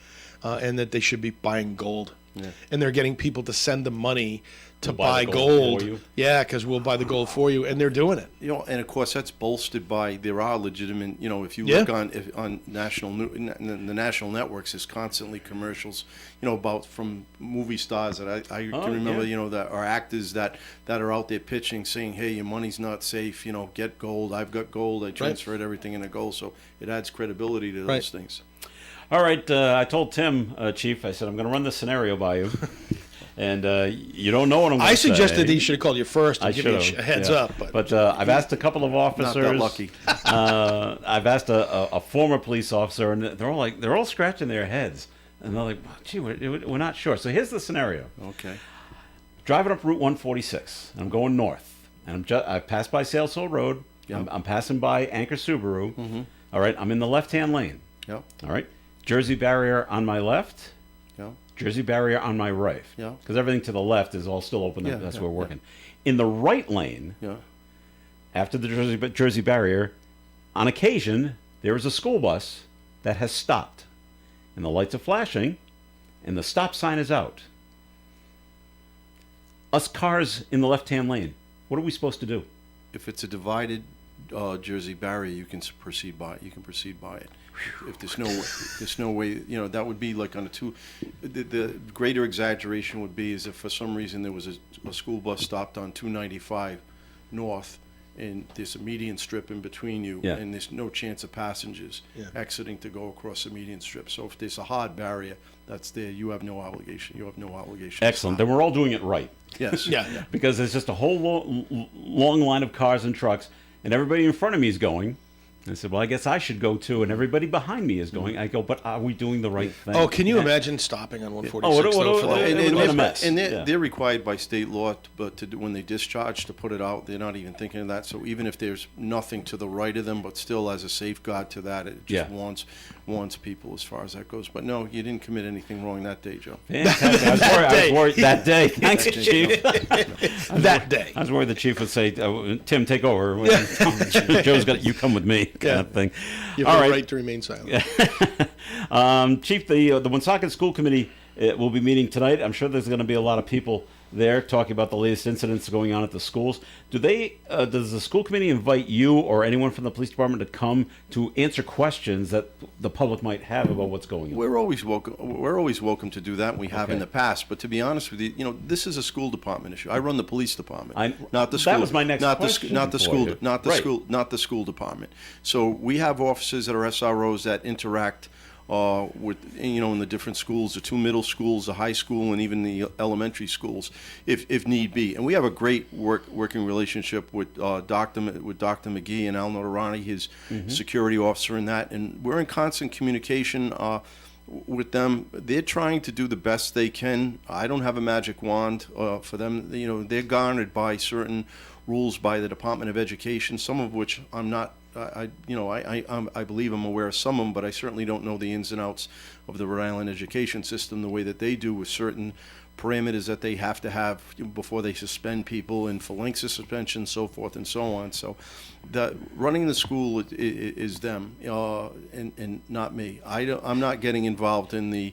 and that they should be buying gold. Yeah. And they're getting people to send them money to buy buy the gold gold. for you. Yeah, because we'll buy the gold for you, and they're doing it. And of course that's bolstered by there are legitimate. If you Yeah. look on the national networks, there's constantly commercials. About from movie stars that I can remember. Yeah. That are actors that are out there pitching, saying, "Hey, your money's not safe. Get gold. I've got gold. I transferred everything into gold." So it adds credibility to those things. All right, I told Tim, Chief, I said, I'm going to run this scenario by you. And you don't know what I'm going to say. I suggested he should have called you first and I give you should've, a heads yeah. up. But I've asked a couple of officers. Not that lucky. I've asked a former police officer, and they're all scratching their heads. And they're like, gee, we're not sure. So here's the scenario. Okay. Driving up Route 146, and I'm going north. And I passed by Sales Hill Road. Yep. I'm passing by Anchor Subaru. Mm-hmm. All right, I'm in the left-hand lane. Yep. All right. Jersey barrier on my left, Yep. Jersey barrier on my right. Yeah. Because everything to the left is all still open. Yeah, That's yeah, where we're working. In the right lane, Yeah. after the Jersey barrier, on occasion, there is a school bus that has stopped. And the lights are flashing, and the stop sign is out. Us cars in the left-hand lane, what are we supposed to do? If it's a divided Jersey barrier, you can proceed by it. If there's no way, that would be like on a two. The greater exaggeration would be is if for some reason there was a school bus stopped on 295 north, and there's a median strip in between you, Yeah. and there's no chance of passengers exiting to go across the median strip. So if there's a hard barrier that's there, you have no obligation. to Excellent. stop. Then we're all doing it right. Yes. Yeah. Because there's just a whole long line of cars and trucks, and everybody in front of me is going. I said, well, I guess I should go too, and everybody behind me is going. I go, but are we doing the right thing? Oh, can you imagine stopping on 146? what- though, for what- that? it would've been a mess. And Yeah. they're required by state law, but when they discharge to put it out, they're not even thinking of that. So even if there's nothing to the right of them, but still as a safeguard to that, it just warns people as far as that goes. But no, you didn't commit anything wrong that day, Joe. Fantastic. I was worried that day. Thanks, Chief. That day. I was worried the Chief would say, Tim, take over. Joe's got you come with me kind of thing. You All have the right. right to remain silent. Chief, the Woonsocket School Committee will be meeting tonight. I'm sure there's going to be a lot of people there talking about the latest incidents going on at the schools. Does the school committee invite you or anyone from the police department to come to answer questions that the public might have about what's going on? We're always welcome. We're always welcome to do that. And we have in Okay. the past. But to be honest with you, this is a school department issue. I run the police department, not the that school. was my next not question The, not the for school. you. Not the Right. school. Not the school department. So we have officers that are SROs that interact with in the different schools, the two middle schools, the high school, and even the elementary schools, if need be. And we have a great working relationship with Dr. McGee and Al Notarani, his security officer, in that. And we're in constant communication. with them, they're trying to do the best they can. I don't have a magic wand for them. You know, they're garnered by certain rules by the Department of Education, some of which I'm not. I believe I'm aware of some of them, but I certainly don't know the ins and outs of the Rhode Island education system the way that they do, with certain parameters that they have to have before they suspend people and for lengths of suspension, so forth and so on. So running the school is them and not me. I'm not getting involved in the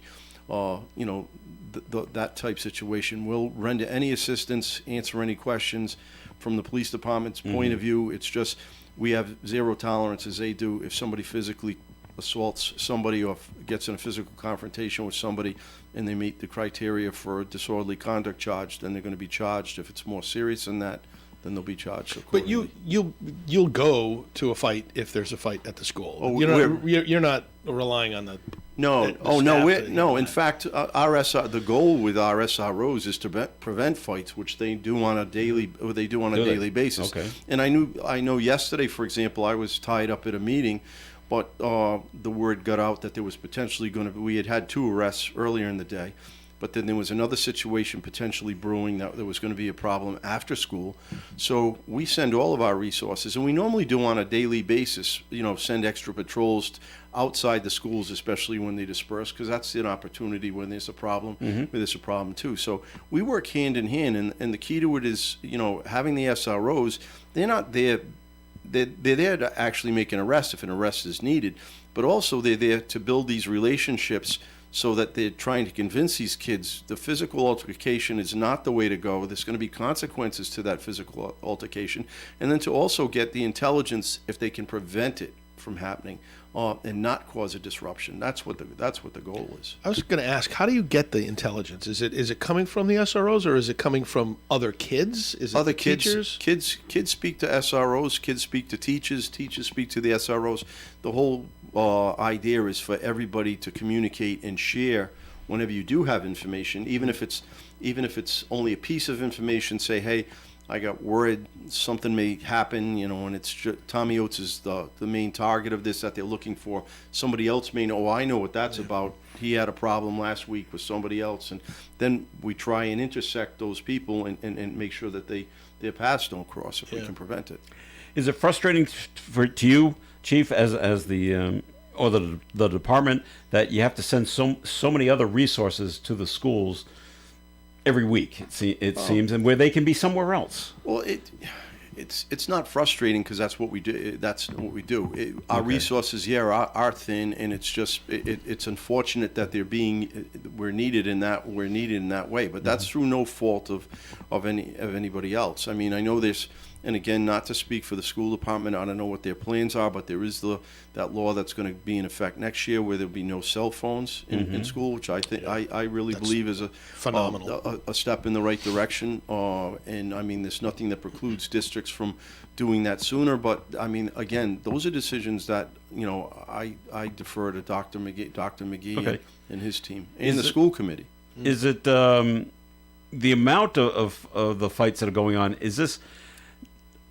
that type situation. We'll render any assistance, answer any questions from the police department's point of view. It's just we have zero tolerance, as they do, if somebody physically assaults somebody or gets in a physical confrontation with somebody and they meet the criteria for a disorderly conduct charge, then they're going to be charged. If it's more serious than that, then they'll be charged accordingly. But you'll go to a fight if there's a fight at the school. Oh, you're not relying on the No. the Oh, no. staff to No. do In that. fact, the goal with our SROs is to prevent fights, which they do on a daily basis. Okay. And I know yesterday, for example, I was tied up at a meeting, but the word got out that there was potentially going to be. We had 2 arrests earlier in the day, but then there was another situation potentially brewing that there was going to be a problem after school. So we send all of our resources, and we normally do on a daily basis, send extra patrols outside the schools, especially when they disperse, because that's an opportunity when there's a problem, where there's a problem too. So we work hand in hand, and the key to it is, having the SROs, they're not there, they're there to actually make an arrest if an arrest is needed, but also they're there to build these relationships so that they're trying to convince these kids the physical altercation is not the way to go. There's going to be consequences to that physical altercation. And then to also get the intelligence if they can prevent it from happening and not cause a disruption. That's what the goal is. I was going to ask, how do you get the intelligence? Is it coming from the SROs, or is it coming from other kids? Is it Other teachers? Kids speak to SROs, kids speak to teachers speak to the SROs. The whole idea is for everybody to communicate and share whenever you do have information, even if it's only a piece of information. Say, hey, I got worried something may happen, and it's Tommy Oates is the main target of this that they're looking for. Somebody else may know, I know what that's about. He had a problem last week with somebody else. And then we try and intersect those people and make sure that their paths don't cross if we can prevent it. Is it frustrating to you, Chief, as the or the department, that you have to send so many other resources to the schools every week? It seems, and where they can be somewhere else. Well, it's not frustrating because that's what we do. Our resources, are thin, and it's just it's unfortunate that we're needed in that way. But that's through no fault of anybody else. I mean, I know there's. And again, not to speak for the school department, I don't know what their plans are, but there is that law that's going to be in effect next year, where there'll be no cell phones in school, which I think I really believe is phenomenal, a step in the right direction. And I mean, there's nothing that precludes districts from doing that sooner. But I mean, again, those are decisions that I defer to Dr. McGee and his team and the school committee. Is it the amount of the fights that are going on? Is this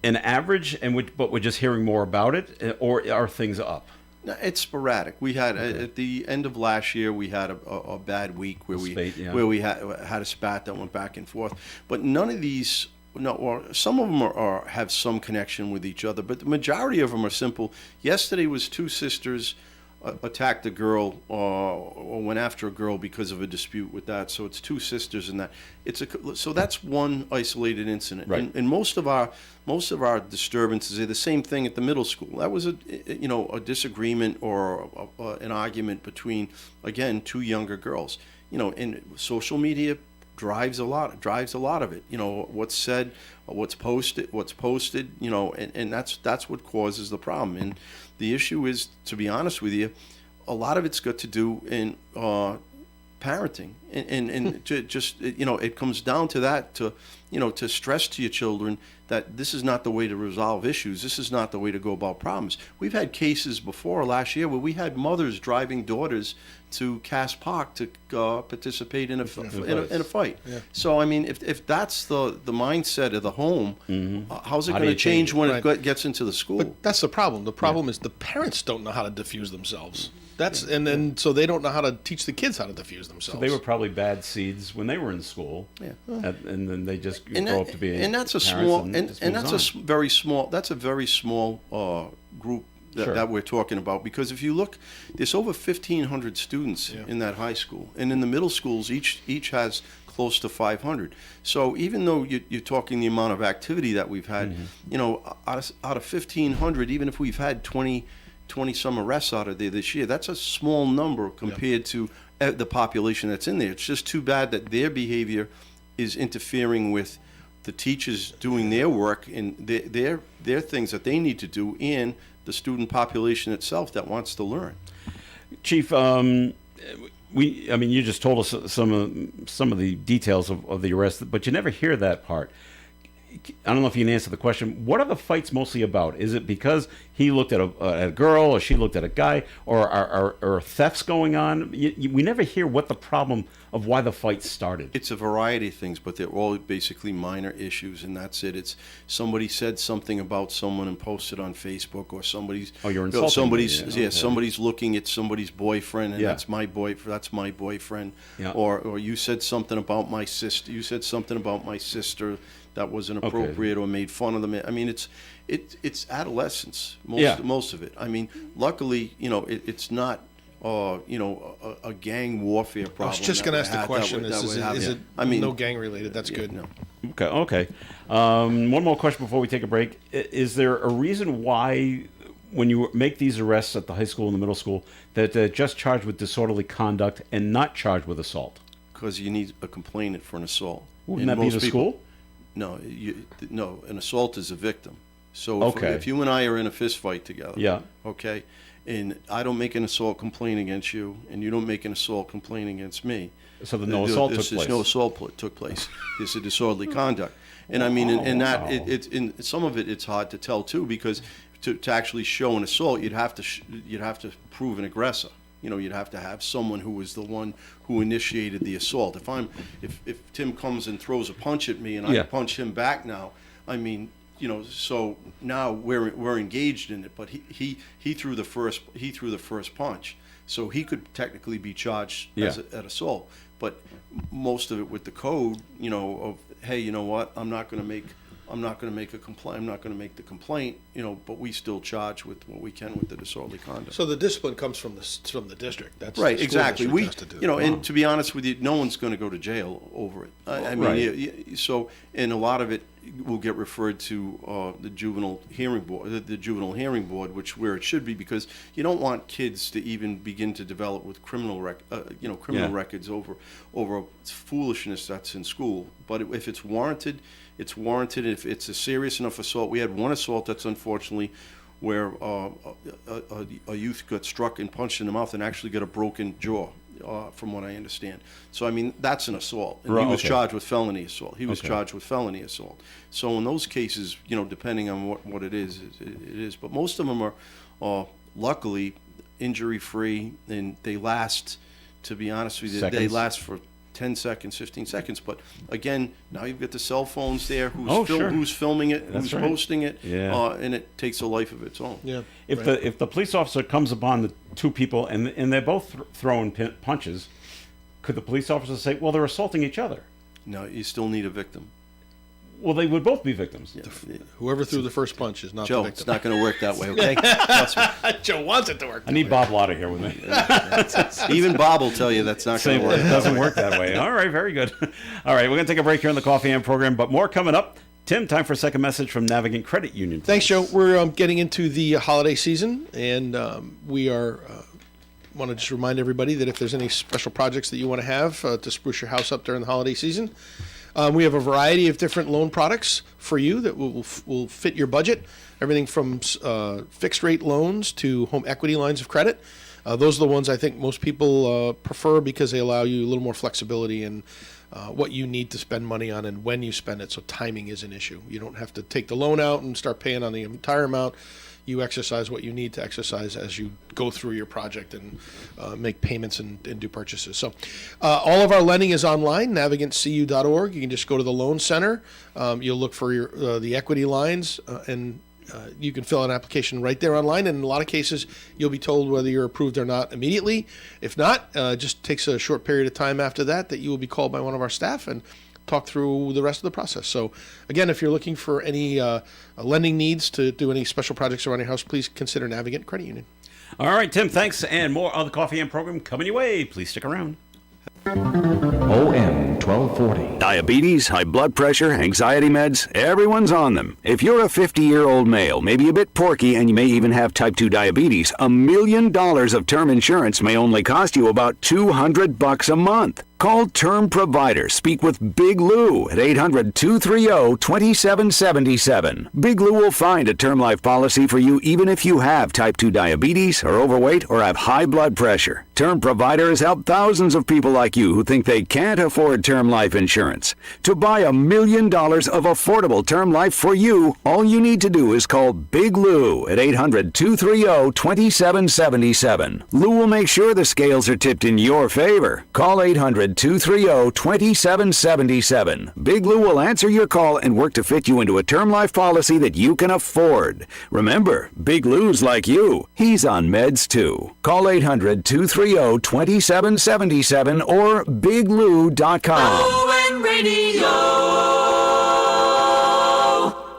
an average, but we're just hearing more about it, or are things up? No, it's sporadic. We had at the end of last year, we had a bad week where we had a spat that went back and forth. But none of these, or some of them have some connection with each other, but the majority of them are simple. Yesterday was 2 sisters attacked a girl or went after a girl because of a dispute with that. So it's 2 sisters in that. So that's one isolated incident. Right. And most of our disturbances are the same thing at the middle school. That was a disagreement or an argument between, again, 2 younger girls. And social media drives a lot of it. What's said, what's posted, and that's what causes the problem. And the issue is, to be honest with you, a lot of it's got to do in parenting, and it comes down to that, to stress to your children that this is not the way to resolve issues. This is not the way to go about problems. We've had cases before last year where we had mothers driving daughters to Cass Park to participate in a fight. Yeah. So I mean, if that's the mindset of the home, how's it going to change when it gets into the school? But that's the problem. The problem is the parents don't know how to diffuse themselves. And then so they don't know how to teach the kids how to defuse themselves. So they were probably bad seeds when they were in school. Yeah. And then they just grow up to be. And that's a small, very small. That's a very small group that we're talking about, because if you look, there's over 1,500 students in that high school, and in the middle schools, each has close to 500. So even though you're talking the amount of activity that we've had, out of 1,500, even if we've had 20 some arrests out of there this year, that's a small number compared to the population that's in there. It's just too bad that their behavior is interfering with the teachers doing their work and their things that they need to do, and the student population itself that wants to learn. Chief, you just told us some of the details of the arrest, but you never hear that part. I don't know if you can answer the question. What are the fights mostly about? Is it because he looked at a girl, or she looked at a guy, or are thefts going on? We never hear what the problem of why the fight started. It's a variety of things, but they're all basically minor issues, and that's it. It's somebody said something about someone and posted on Facebook, or somebody's you're insulting somebody's looking at somebody's boyfriend, and that's my boyfriend. Yeah. Or you said something about my sister. You said something about my sister that was inappropriate, or made fun of them. I mean, it's adolescence, most of it. I mean, luckily, it's not a gang warfare problem. I was just going to ask the question: is it no gang related? That's good. No. Okay. One more question before we take a break. Is there a reason why, when you make these arrests at the high school and the middle school, that they're just charged with disorderly conduct and not charged with assault? Because you need a complainant for an assault. Wouldn't that be the school? No, an assault is a victim. So if you and I are in a fist fight together, okay, and I don't make an assault complaint against you, and you don't make an assault complaint against me, so no assault took place. No assault took place. It's a disorderly conduct, and I mean, in some of it's hard to tell too, because to actually show an assault, you'd have to prove an aggressor. You'd have to have someone who was the one who initiated the assault. If Tim comes and throws a punch at me and I punch him back now, I mean, so now we're engaged in it. But he threw the first punch, so he could technically be charged at assault. But most of it with the code, of hey, you know what, I'm not going to make a complaint. I'm not going to make the complaint, but we still charge with what we can with the disorderly conduct. So the discipline comes from the district. That's right, the exactly. We has to do and to be honest with you, no one's going to go to jail over it. I mean, so and a lot of it will get referred to the juvenile hearing board, where it should be, because you don't want kids to even begin to develop with criminal records over foolishness that's in school. But if it's warranted. It's warranted if it's a serious enough assault. We had one assault that's unfortunately where a youth got struck and punched in the mouth and actually got a broken jaw, from what I understand. So, I mean, that's an assault. And he was charged with felony assault. So in those cases, depending on what it is, it is. But most of them are luckily injury-free, and they last, to be honest with you, they last for 10 seconds, 15 seconds. But again, now you've got the cell phones there, who's filming it, who's posting it, and it takes a life of its own. Yeah. If the police officer comes upon the two people and they're both throwing punches, could the police officer say, well, they're assaulting each other? No, you still need a victim. Well, they would both be victims. Whoever threw the first punch is not Joe, the victim. It's not going to work that way, okay? Trust me. Joe wants it to work. I need Bob Lauder here with me. Even Bob will tell you that's not going to work. It doesn't work that way. All right, very good. All right, we're going to take a break here on the Coffee AM program, but more coming up. Tim, time for a second message from Navigant Credit Union. Thanks, Joe. We're getting into the holiday season, and we are want to just remind everybody that if there's any special projects that you want to have to spruce your house up during the holiday season, we have a variety of different loan products for you that will fit your budget. Everything from fixed rate loans to home equity lines of credit. Those are the ones I think most people prefer, because they allow you a little more flexibility in what you need to spend money on and when you spend it. So timing is an issue. You don't have to take the loan out and start paying on the entire amount. You exercise what you need to exercise as you go through your project and make payments and do purchases. So all of our lending is online, navigantcu.org. You can just go to the loan center. You'll look for the equity lines, and You can fill out an application right there online, and in a lot of cases, you'll be told whether you're approved or not immediately. If not, just takes a short period of time after that you will be called by one of our staff and talk through the rest of the process. So again, if you're looking for any lending needs to do any special projects around your house, please consider Navigant Credit Union. All right, Tim, thanks. And more of the Coffee AM program coming your way. Please stick around. OM 1240. Diabetes, high blood pressure, anxiety meds, everyone's on them. If you're a 50-year-old male, maybe a bit porky, and you may even have type 2 diabetes, $1 million of term insurance may only cost you about $200 a month. Call Term Provider. Speak with Big Lou at 800-230-2777. Big Lou will find a term life policy for you even if you have type 2 diabetes, are overweight, or have high blood pressure. Term Provider has helped thousands of people like you who think they can't afford term life insurance. To buy $1 million of affordable term life for you, all you need to do is call Big Lou at 800-230-2777. Lou will make sure the scales are tipped in your favor. Call 800-230-2777. Big Lou will answer your call and work to fit you into a term life policy that you can afford. Remember, Big Lou's like you. He's on meds too. Call 800-230-2777 or biglou.com. ON Radio.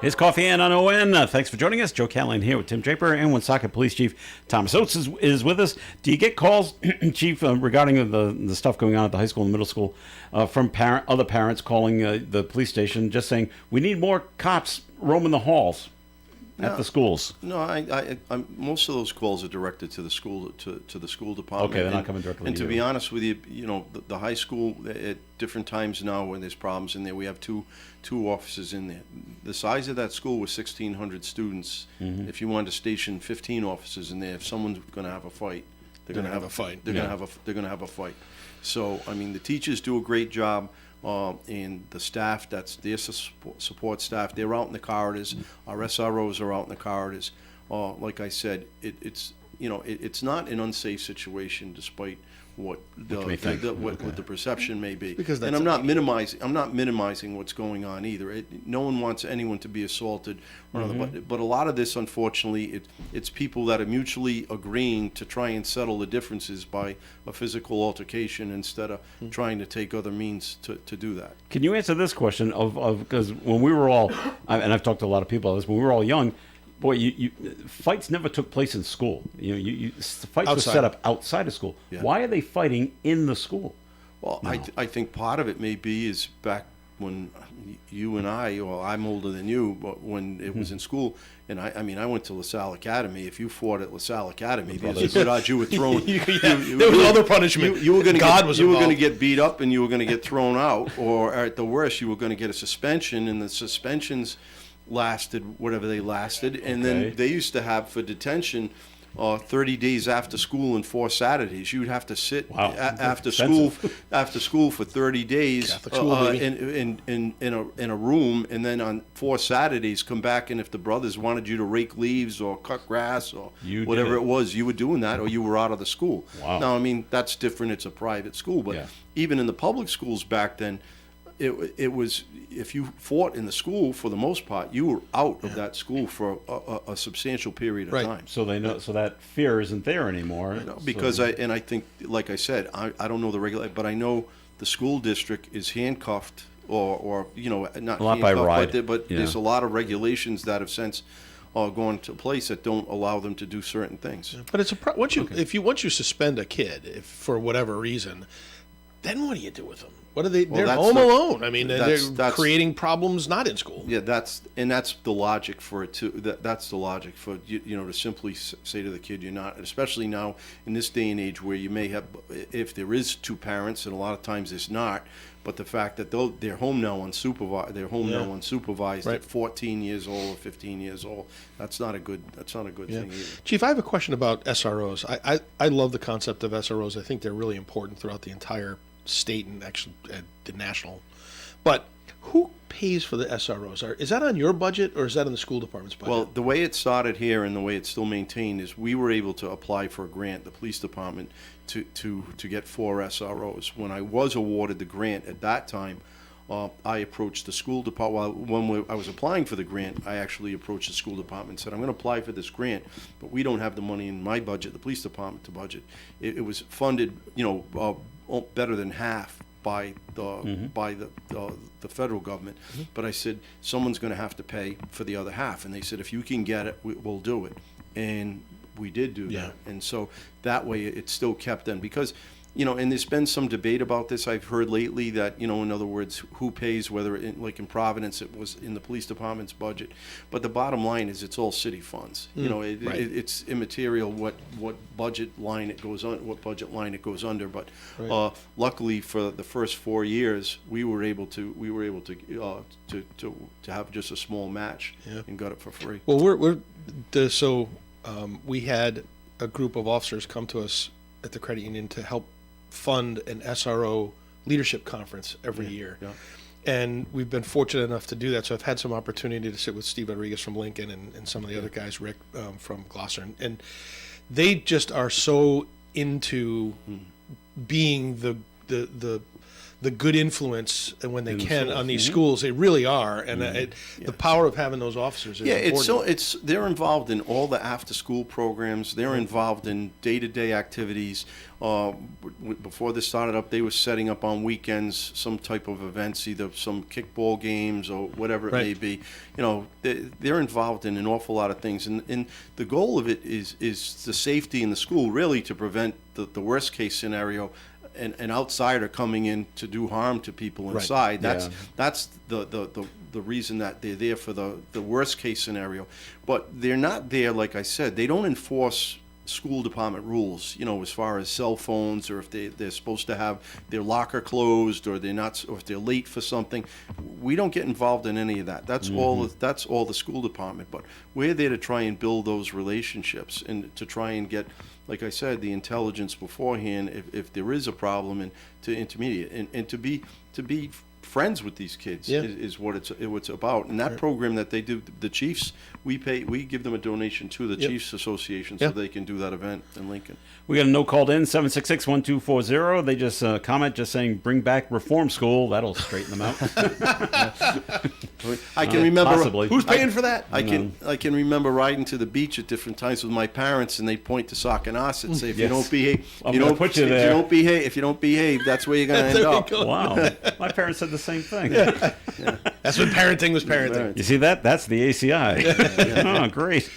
Here's Coffee and on ON. Thanks for joining us. Joe Callahan here with Tim Draper, and Woonsocket Police Chief Thomas Oates is with us. Do you get calls, Chief, regarding the stuff going on at the high school and middle school from other parents calling the police station just saying, we need more cops roaming the halls at the schools? No, I most of those calls are directed to the school to the school department. Okay, they're not coming directly and to to you. be honest with you, the high school at different times now when there's problems in there, we have two officers in there. The size of that school was 1,600 students. Mm-hmm. If you wanted to station 15 officers in there, if someone's going to have a fight, they're going to have a fight. They're going to have a fight. So I mean, the teachers do a great job. And the staff, that's their support staff, they're out in the corridors. Our SROs are out in the corridors. Like I said, it's not an unsafe situation, despite what the perception may be. Because and I'm not minimizing what's going on either. No one wants anyone to be assaulted, but a lot of this, unfortunately, it's people that are mutually agreeing to try and settle the differences by a physical altercation instead of trying to take other means to do that. Can you answer this question of because when we were all, and I've talked to a lot of people about this, when we were all young, boy, you fights never took place in school. Fights were set up outside of school. Yeah. Why are they fighting in the school? Well, I think part of it may be is back when you and I'm older than you, but when it was in school, and I went to LaSalle Academy. If you fought at LaSalle Academy, there's a good odds you were thrown. There was other punishment. You were going to get beat up, and you were going to get thrown out, or at the worst, you were going to get a suspension, and the suspensions lasted whatever they lasted, and then they used to have for detention 30 days after school and 4 Saturdays. You'd have to sit after school for 30 days in a room, and then on 4 Saturdays come back, and if the brothers wanted you to rake leaves or cut grass or whatever it was, you were doing that, or you were out of the school. Now, I mean, that's different. It's a private school, but even in the public schools back then, it was, if you fought in the school, for the most part, you were out of that school for a substantial period of time. So they know, so that fear isn't there anymore. Because I think, like I said, I don't know the regulation, but I know the school district is handcuffed or not a lot by ride. but there's a lot of regulations that have since gone into place that don't allow them to do certain things. But it's once you suspend a kid for whatever reason, then what do you do with them? What are they? They're home alone. I mean, they're creating problems not in school. Yeah, that's the logic for it too. That's the logic for to simply say to the kid, you're not. Especially now in this day and age where you may have, if there is 2 parents, and a lot of times it's not. But the fact that they're home now unsupervised, at 14 years old or 15 years old, that's not a good thing either. Chief, I have a question about SROs. I love the concept of SROs. I think they're really important throughout the entire state and actually the national. But who pays for the SROs? Is that on your budget or is that on the school department's budget? Well, the way it started here and the way it's still maintained is we were able to apply for a grant, the police department, to get 4 SROs. When I was awarded the grant at that time, I approached the school department. When I was applying for the grant, I actually approached the school department and said, I'm going to apply for this grant, but we don't have the money in my budget, the police department to budget. It was funded, better than half by the federal government. But I said, someone's going to have to pay for the other half. And they said, if you can get it, we'll do it. And we did do that. And so that way it's still kept in, because and there's been some debate about this. I've heard lately that, in other words, who pays, whether in Providence it was in the police department's budget. But the bottom line is it's all city funds. It's immaterial what budget line it goes on, what budget line it goes under. But luckily for the first 4 years, we were able to have just a small match and got it for free. Well, we had a group of officers come to us at the credit union to help fund an SRO leadership conference every year. Yeah. And we've been fortunate enough to do that. So I've had some opportunity to sit with Steve Rodriguez from Lincoln and some of the other guys, Rick from Gloucester. And they just are so into being the good influence when they can on these schools. They really are. And the power of having those officers is important. They're involved in all the after-school programs. They're involved in day-to-day activities. Before this started up, they were setting up on weekends some type of events, either some kickball games or whatever it may be. They're involved in an awful lot of things. And the goal of it is the safety in the school, really, to prevent the worst-case scenario, an outsider coming in to do harm to people inside. That's the reason that they're there, for the worst case scenario. But they're not there, like I said, they don't enforce school department rules, as far as cell phones, or if they're supposed to have their locker closed, or they're not, or if they're late for something. We don't get involved in any of that. That's all the school department. But we're there to try and build those relationships and to try and get, like I said, the intelligence beforehand if there is a problem, and to intermediate and to be friends with these kids is what it's about. And that program that they do, the Chiefs, we give them a donation to the Chiefs Association so they can do that event in Lincoln. We got a note called in, 766-1240. They just comment just saying, bring back reform school. That'll straighten them out. I can remember possibly. Who's paying for that? I can remember riding to the beach at different times with my parents, and they point to Saucon and say, if you don't behave, if you don't behave, that's where you're going to end up. Wow. My parents said the same thing. That's when parenting was parenting. You see that? That's the ACI. Oh, great.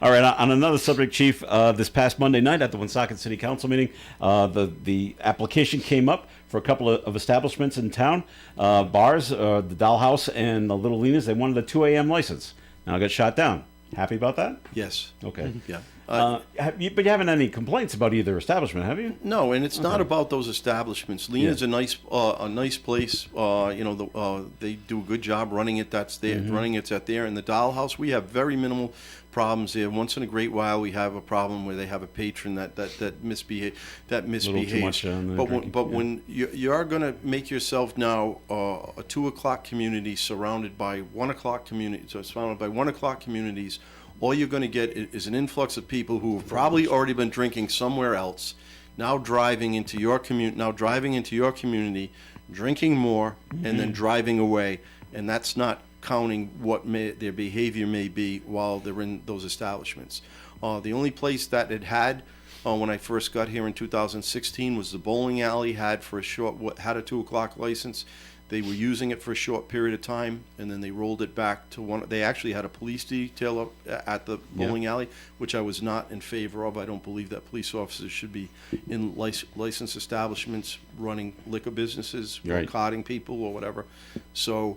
All right, on another subject, Chief, this past Monday night at the Woonsocket City Council meeting, the application came up for a couple of establishments in town, bars, the Dollhouse and the Little Lena's. They wanted a 2 a.m. license. Now it got shot down. Happy about that? Yes. Okay. Yeah. But you haven't had any complaints about either establishment, have you? No, and it's not about those establishments. Lena's a nice place. They do a good job running it. That's there, running it's at there. And the Dollhouse, we have very minimal problems there. Once in a great while, we have a problem where they have a patron that misbehaves. Too much on But when you are going to make yourself now a 2 o'clock community surrounded by 1 o'clock community, so surrounded by 1 o'clock communities. All you're going to get is an influx of people who have probably already been drinking somewhere else, now driving into your community, drinking more, and then driving away. And that's not counting what their behavior may be while they're in those establishments. The only place that it had when I first got here in 2016 was the bowling alley. Had a 2 o'clock license. They were using it for a short period of time, and then they rolled it back to one. They actually had a police detail up at the bowling alley, which I was not in favor of. I don't believe that police officers should be in licensed establishments running liquor businesses, or carding people or whatever. So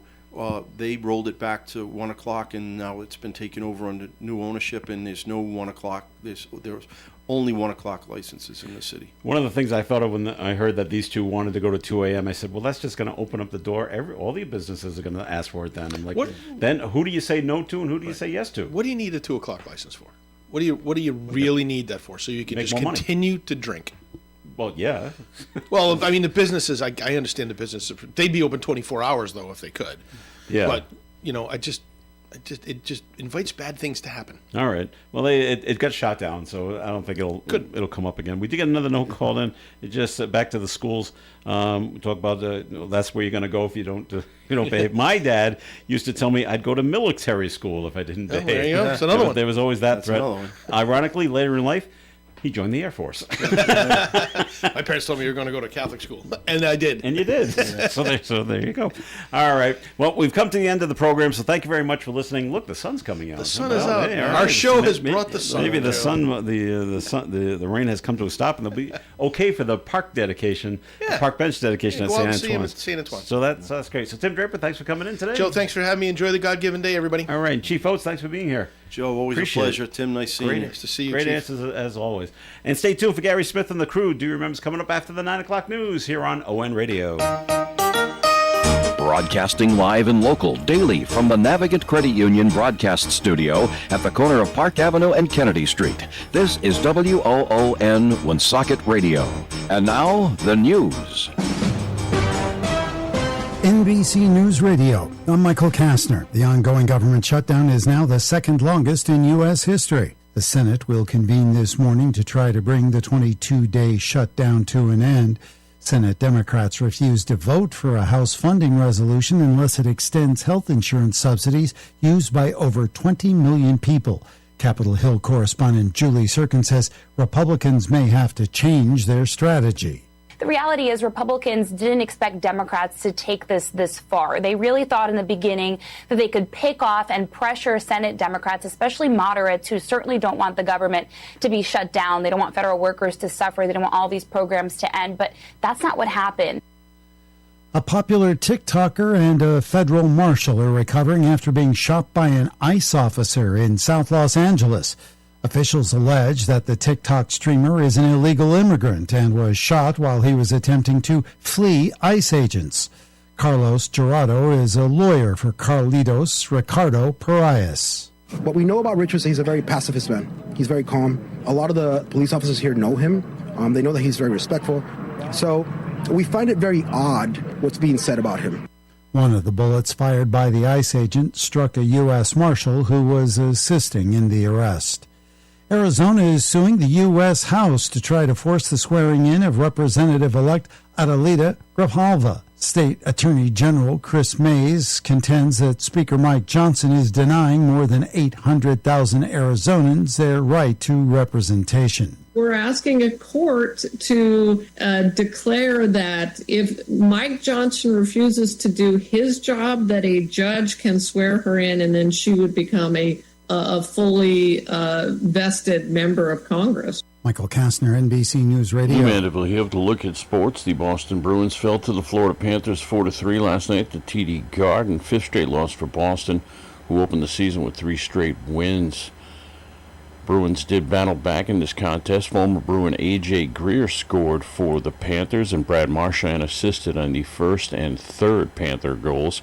they rolled it back to 1 o'clock, and now it's been taken over under new ownership, and there's no 1 o'clock. There's only 1 o'clock licenses in the city. One of the things I thought of when I heard that these two wanted to go to 2 a.m., I said, well, that's just going to open up the door. All the businesses are going to ask for it then. I'm like, then who do you say no to and who do you say yes to? What do you need a 2 o'clock license for? What do you really need that for? So you can Make just more continue money. To drink? Well, yeah. Well, I mean, the businesses, I understand the businesses. They'd be open 24 hours, though, if they could. Yeah. But, it just invites bad things to happen. All right. Well, it got shot down, so I don't think it'll come up again. We did get another note called in. It just back to the schools. We talk about that's where you're going to go if you don't behave. My dad used to tell me I'd go to military school if I didn't behave. There you go. That's another one. There was always that threat. another one. Ironically, later in life, he joined the Air Force. My parents told me you were going to go to Catholic school, and I did. And you did. So there you go. All right. Well, we've come to the end of the program, so thank you very much for listening. Look, the sun's coming out. The sun is Well, out. hey, all Our right. show has brought the sun. Maybe the Joe. the rain has come to a stop, and they'll be okay for the park dedication, the park bench dedication at Go out St. and Antoine. see him at St. Antoine. So that's great. So Tim Draper, thanks for coming in today. Joe, thanks for having me. Enjoy the God-given day, everybody. All right. Chief Oates, thanks for being here. Joe, always Appreciate a pleasure. it. Tim, nice seeing you. Nice to see you, Great Chief. answers as always. And stay tuned for Gary Smith and the crew. Do you remember coming up after the 9 o'clock news here on ON Radio. Broadcasting live and local daily from the Navigant Credit Union broadcast studio at the corner of Park Avenue and Kennedy Street. This is WOON Woonsocket Radio. And now, the news. NBC News Radio. I'm Michael Kastner. The ongoing government shutdown is now the second longest in U.S. history. The Senate will convene this morning to try to bring the 22-day shutdown to an end. Senate Democrats refused to vote for a House funding resolution unless it extends health insurance subsidies used by over 20 million people. Capitol Hill correspondent Julie Sirkin says Republicans may have to change their strategy. The reality is Republicans didn't expect Democrats to take this far. They really thought in the beginning that they could pick off and pressure Senate Democrats, especially moderates, who certainly don't want the government to be shut down. They don't want federal workers to suffer. They don't want all these programs to end. But that's not what happened. A popular TikToker and a federal marshal are recovering after being shot by an ICE officer in South Los Angeles. Officials allege that the TikTok streamer is an illegal immigrant and was shot while he was attempting to flee ICE agents. Carlos Jurado is a lawyer for Carlitos Ricardo Parias. What we know about Richard is he's a very pacifist man. He's very calm. A lot of the police officers here know him. They know that he's very respectful. So we find it very odd what's being said about him. One of the bullets fired by the ICE agent struck a U.S. Marshal who was assisting in the arrest. Arizona is suing the U.S. House to try to force the swearing in of Representative-elect Adelita Grijalva. State Attorney General Chris Mays contends that Speaker Mike Johnson is denying more than 800,000 Arizonans their right to representation. We're asking a court to declare that if Mike Johnson refuses to do his job, that a judge can swear her in and then she would become a fully vested member of Congress. Michael Kastner, NBC News Radio. And we have to look at sports. The Boston Bruins fell to the Florida Panthers 4-3 last night at the TD Garden. Fifth straight loss for Boston, who opened the season with 3 straight wins. Bruins did battle back in this contest. Former Bruin A.J. Greer scored for the Panthers, and Brad Marchand assisted on the first and third Panther goals.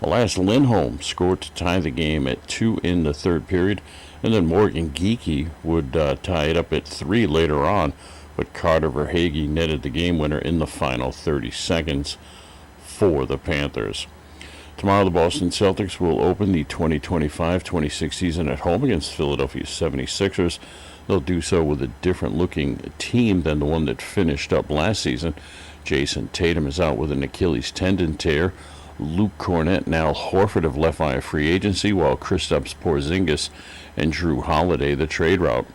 Elias Lindholm scored to tie the game at 2 in the third period, and then Morgan Geekie would tie it up at 3 later on, but Carter Verhaeghe netted the game winner in the final 30 seconds for the Panthers. Tomorrow, the Boston Celtics will open the 2025-26 season at home against Philadelphia 76ers. They'll do so with a different-looking team than the one that finished up last season. Jason Tatum is out with an Achilles tendon tear. Luke Cornett and Al Horford have left via free agency, while Kristaps Porzingis and Drew Holiday the trade route.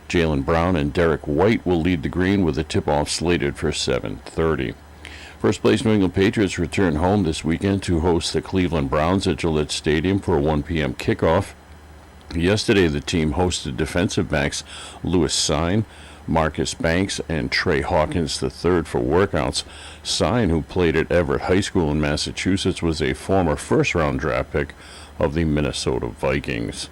Jaylen Brown and Derek White will lead the green with a tip-off slated for 7:30. First place New England Patriots return home this weekend to host the Cleveland Browns at Gillette Stadium for a 1 p.m. kickoff. Yesterday, the team hosted defensive backs Louis Sine, Marcus Banks, and Trey Hawkins III for workouts. Sine, who played at Everett High School in Massachusetts, was a former first-round draft pick of the Minnesota Vikings.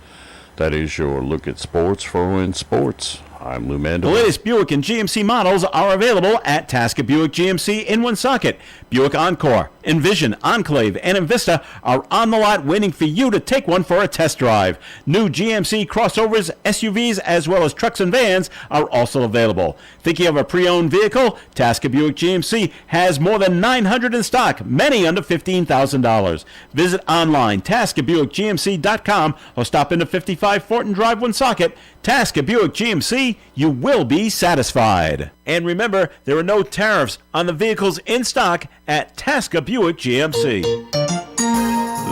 That is your look at sports for ON Sports. I'm Lou The Mandel. latest Buick and GMC models are available at Tasker Buick GMC in Woonsocket. Buick Encore, Envision, Enclave, and Invista are on the lot waiting for you to take one for a test drive. New GMC crossovers, SUVs, as well as trucks and vans are also available. Thinking of a pre-owned vehicle? Tasker Buick GMC has more than 900 in stock, many under $15,000. Visit online, TaskerBuickGMC.com, or stop into 55 Fortin Drive, Woonsocket. Tasker Buick GMC, you will be satisfied. And remember, there are no tariffs on the vehicles in stock at Tasker Buick GMC.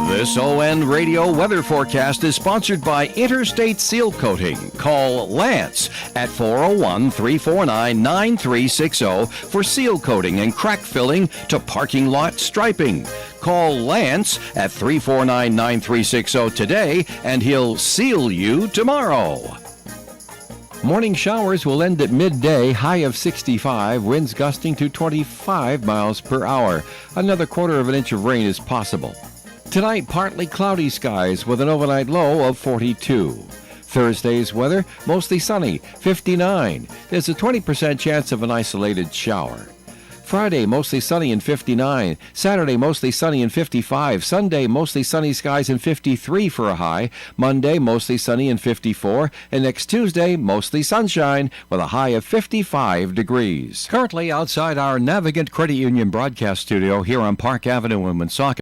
This ON Radio weather forecast is sponsored by Interstate Seal Coating. Call Lance at 401-349-9360 for seal coating and crack filling to parking lot striping. Call Lance at 349-9360 today and he'll seal you tomorrow. Morning showers will end at midday, high of 65, winds gusting to 25 miles per hour. Another quarter of an inch of rain is possible. Tonight, partly cloudy skies with an overnight low of 42. Thursday's weather, mostly sunny, 59. There's a 20% chance of an isolated shower. Friday, mostly sunny and 59. Saturday, mostly sunny and 55. Sunday, mostly sunny skies and 53 for a high. Monday, mostly sunny and 54. And next Tuesday, mostly sunshine with a high of 55 degrees. Currently outside our Navigant Credit Union broadcast studio here on Park Avenue in Woonsocket.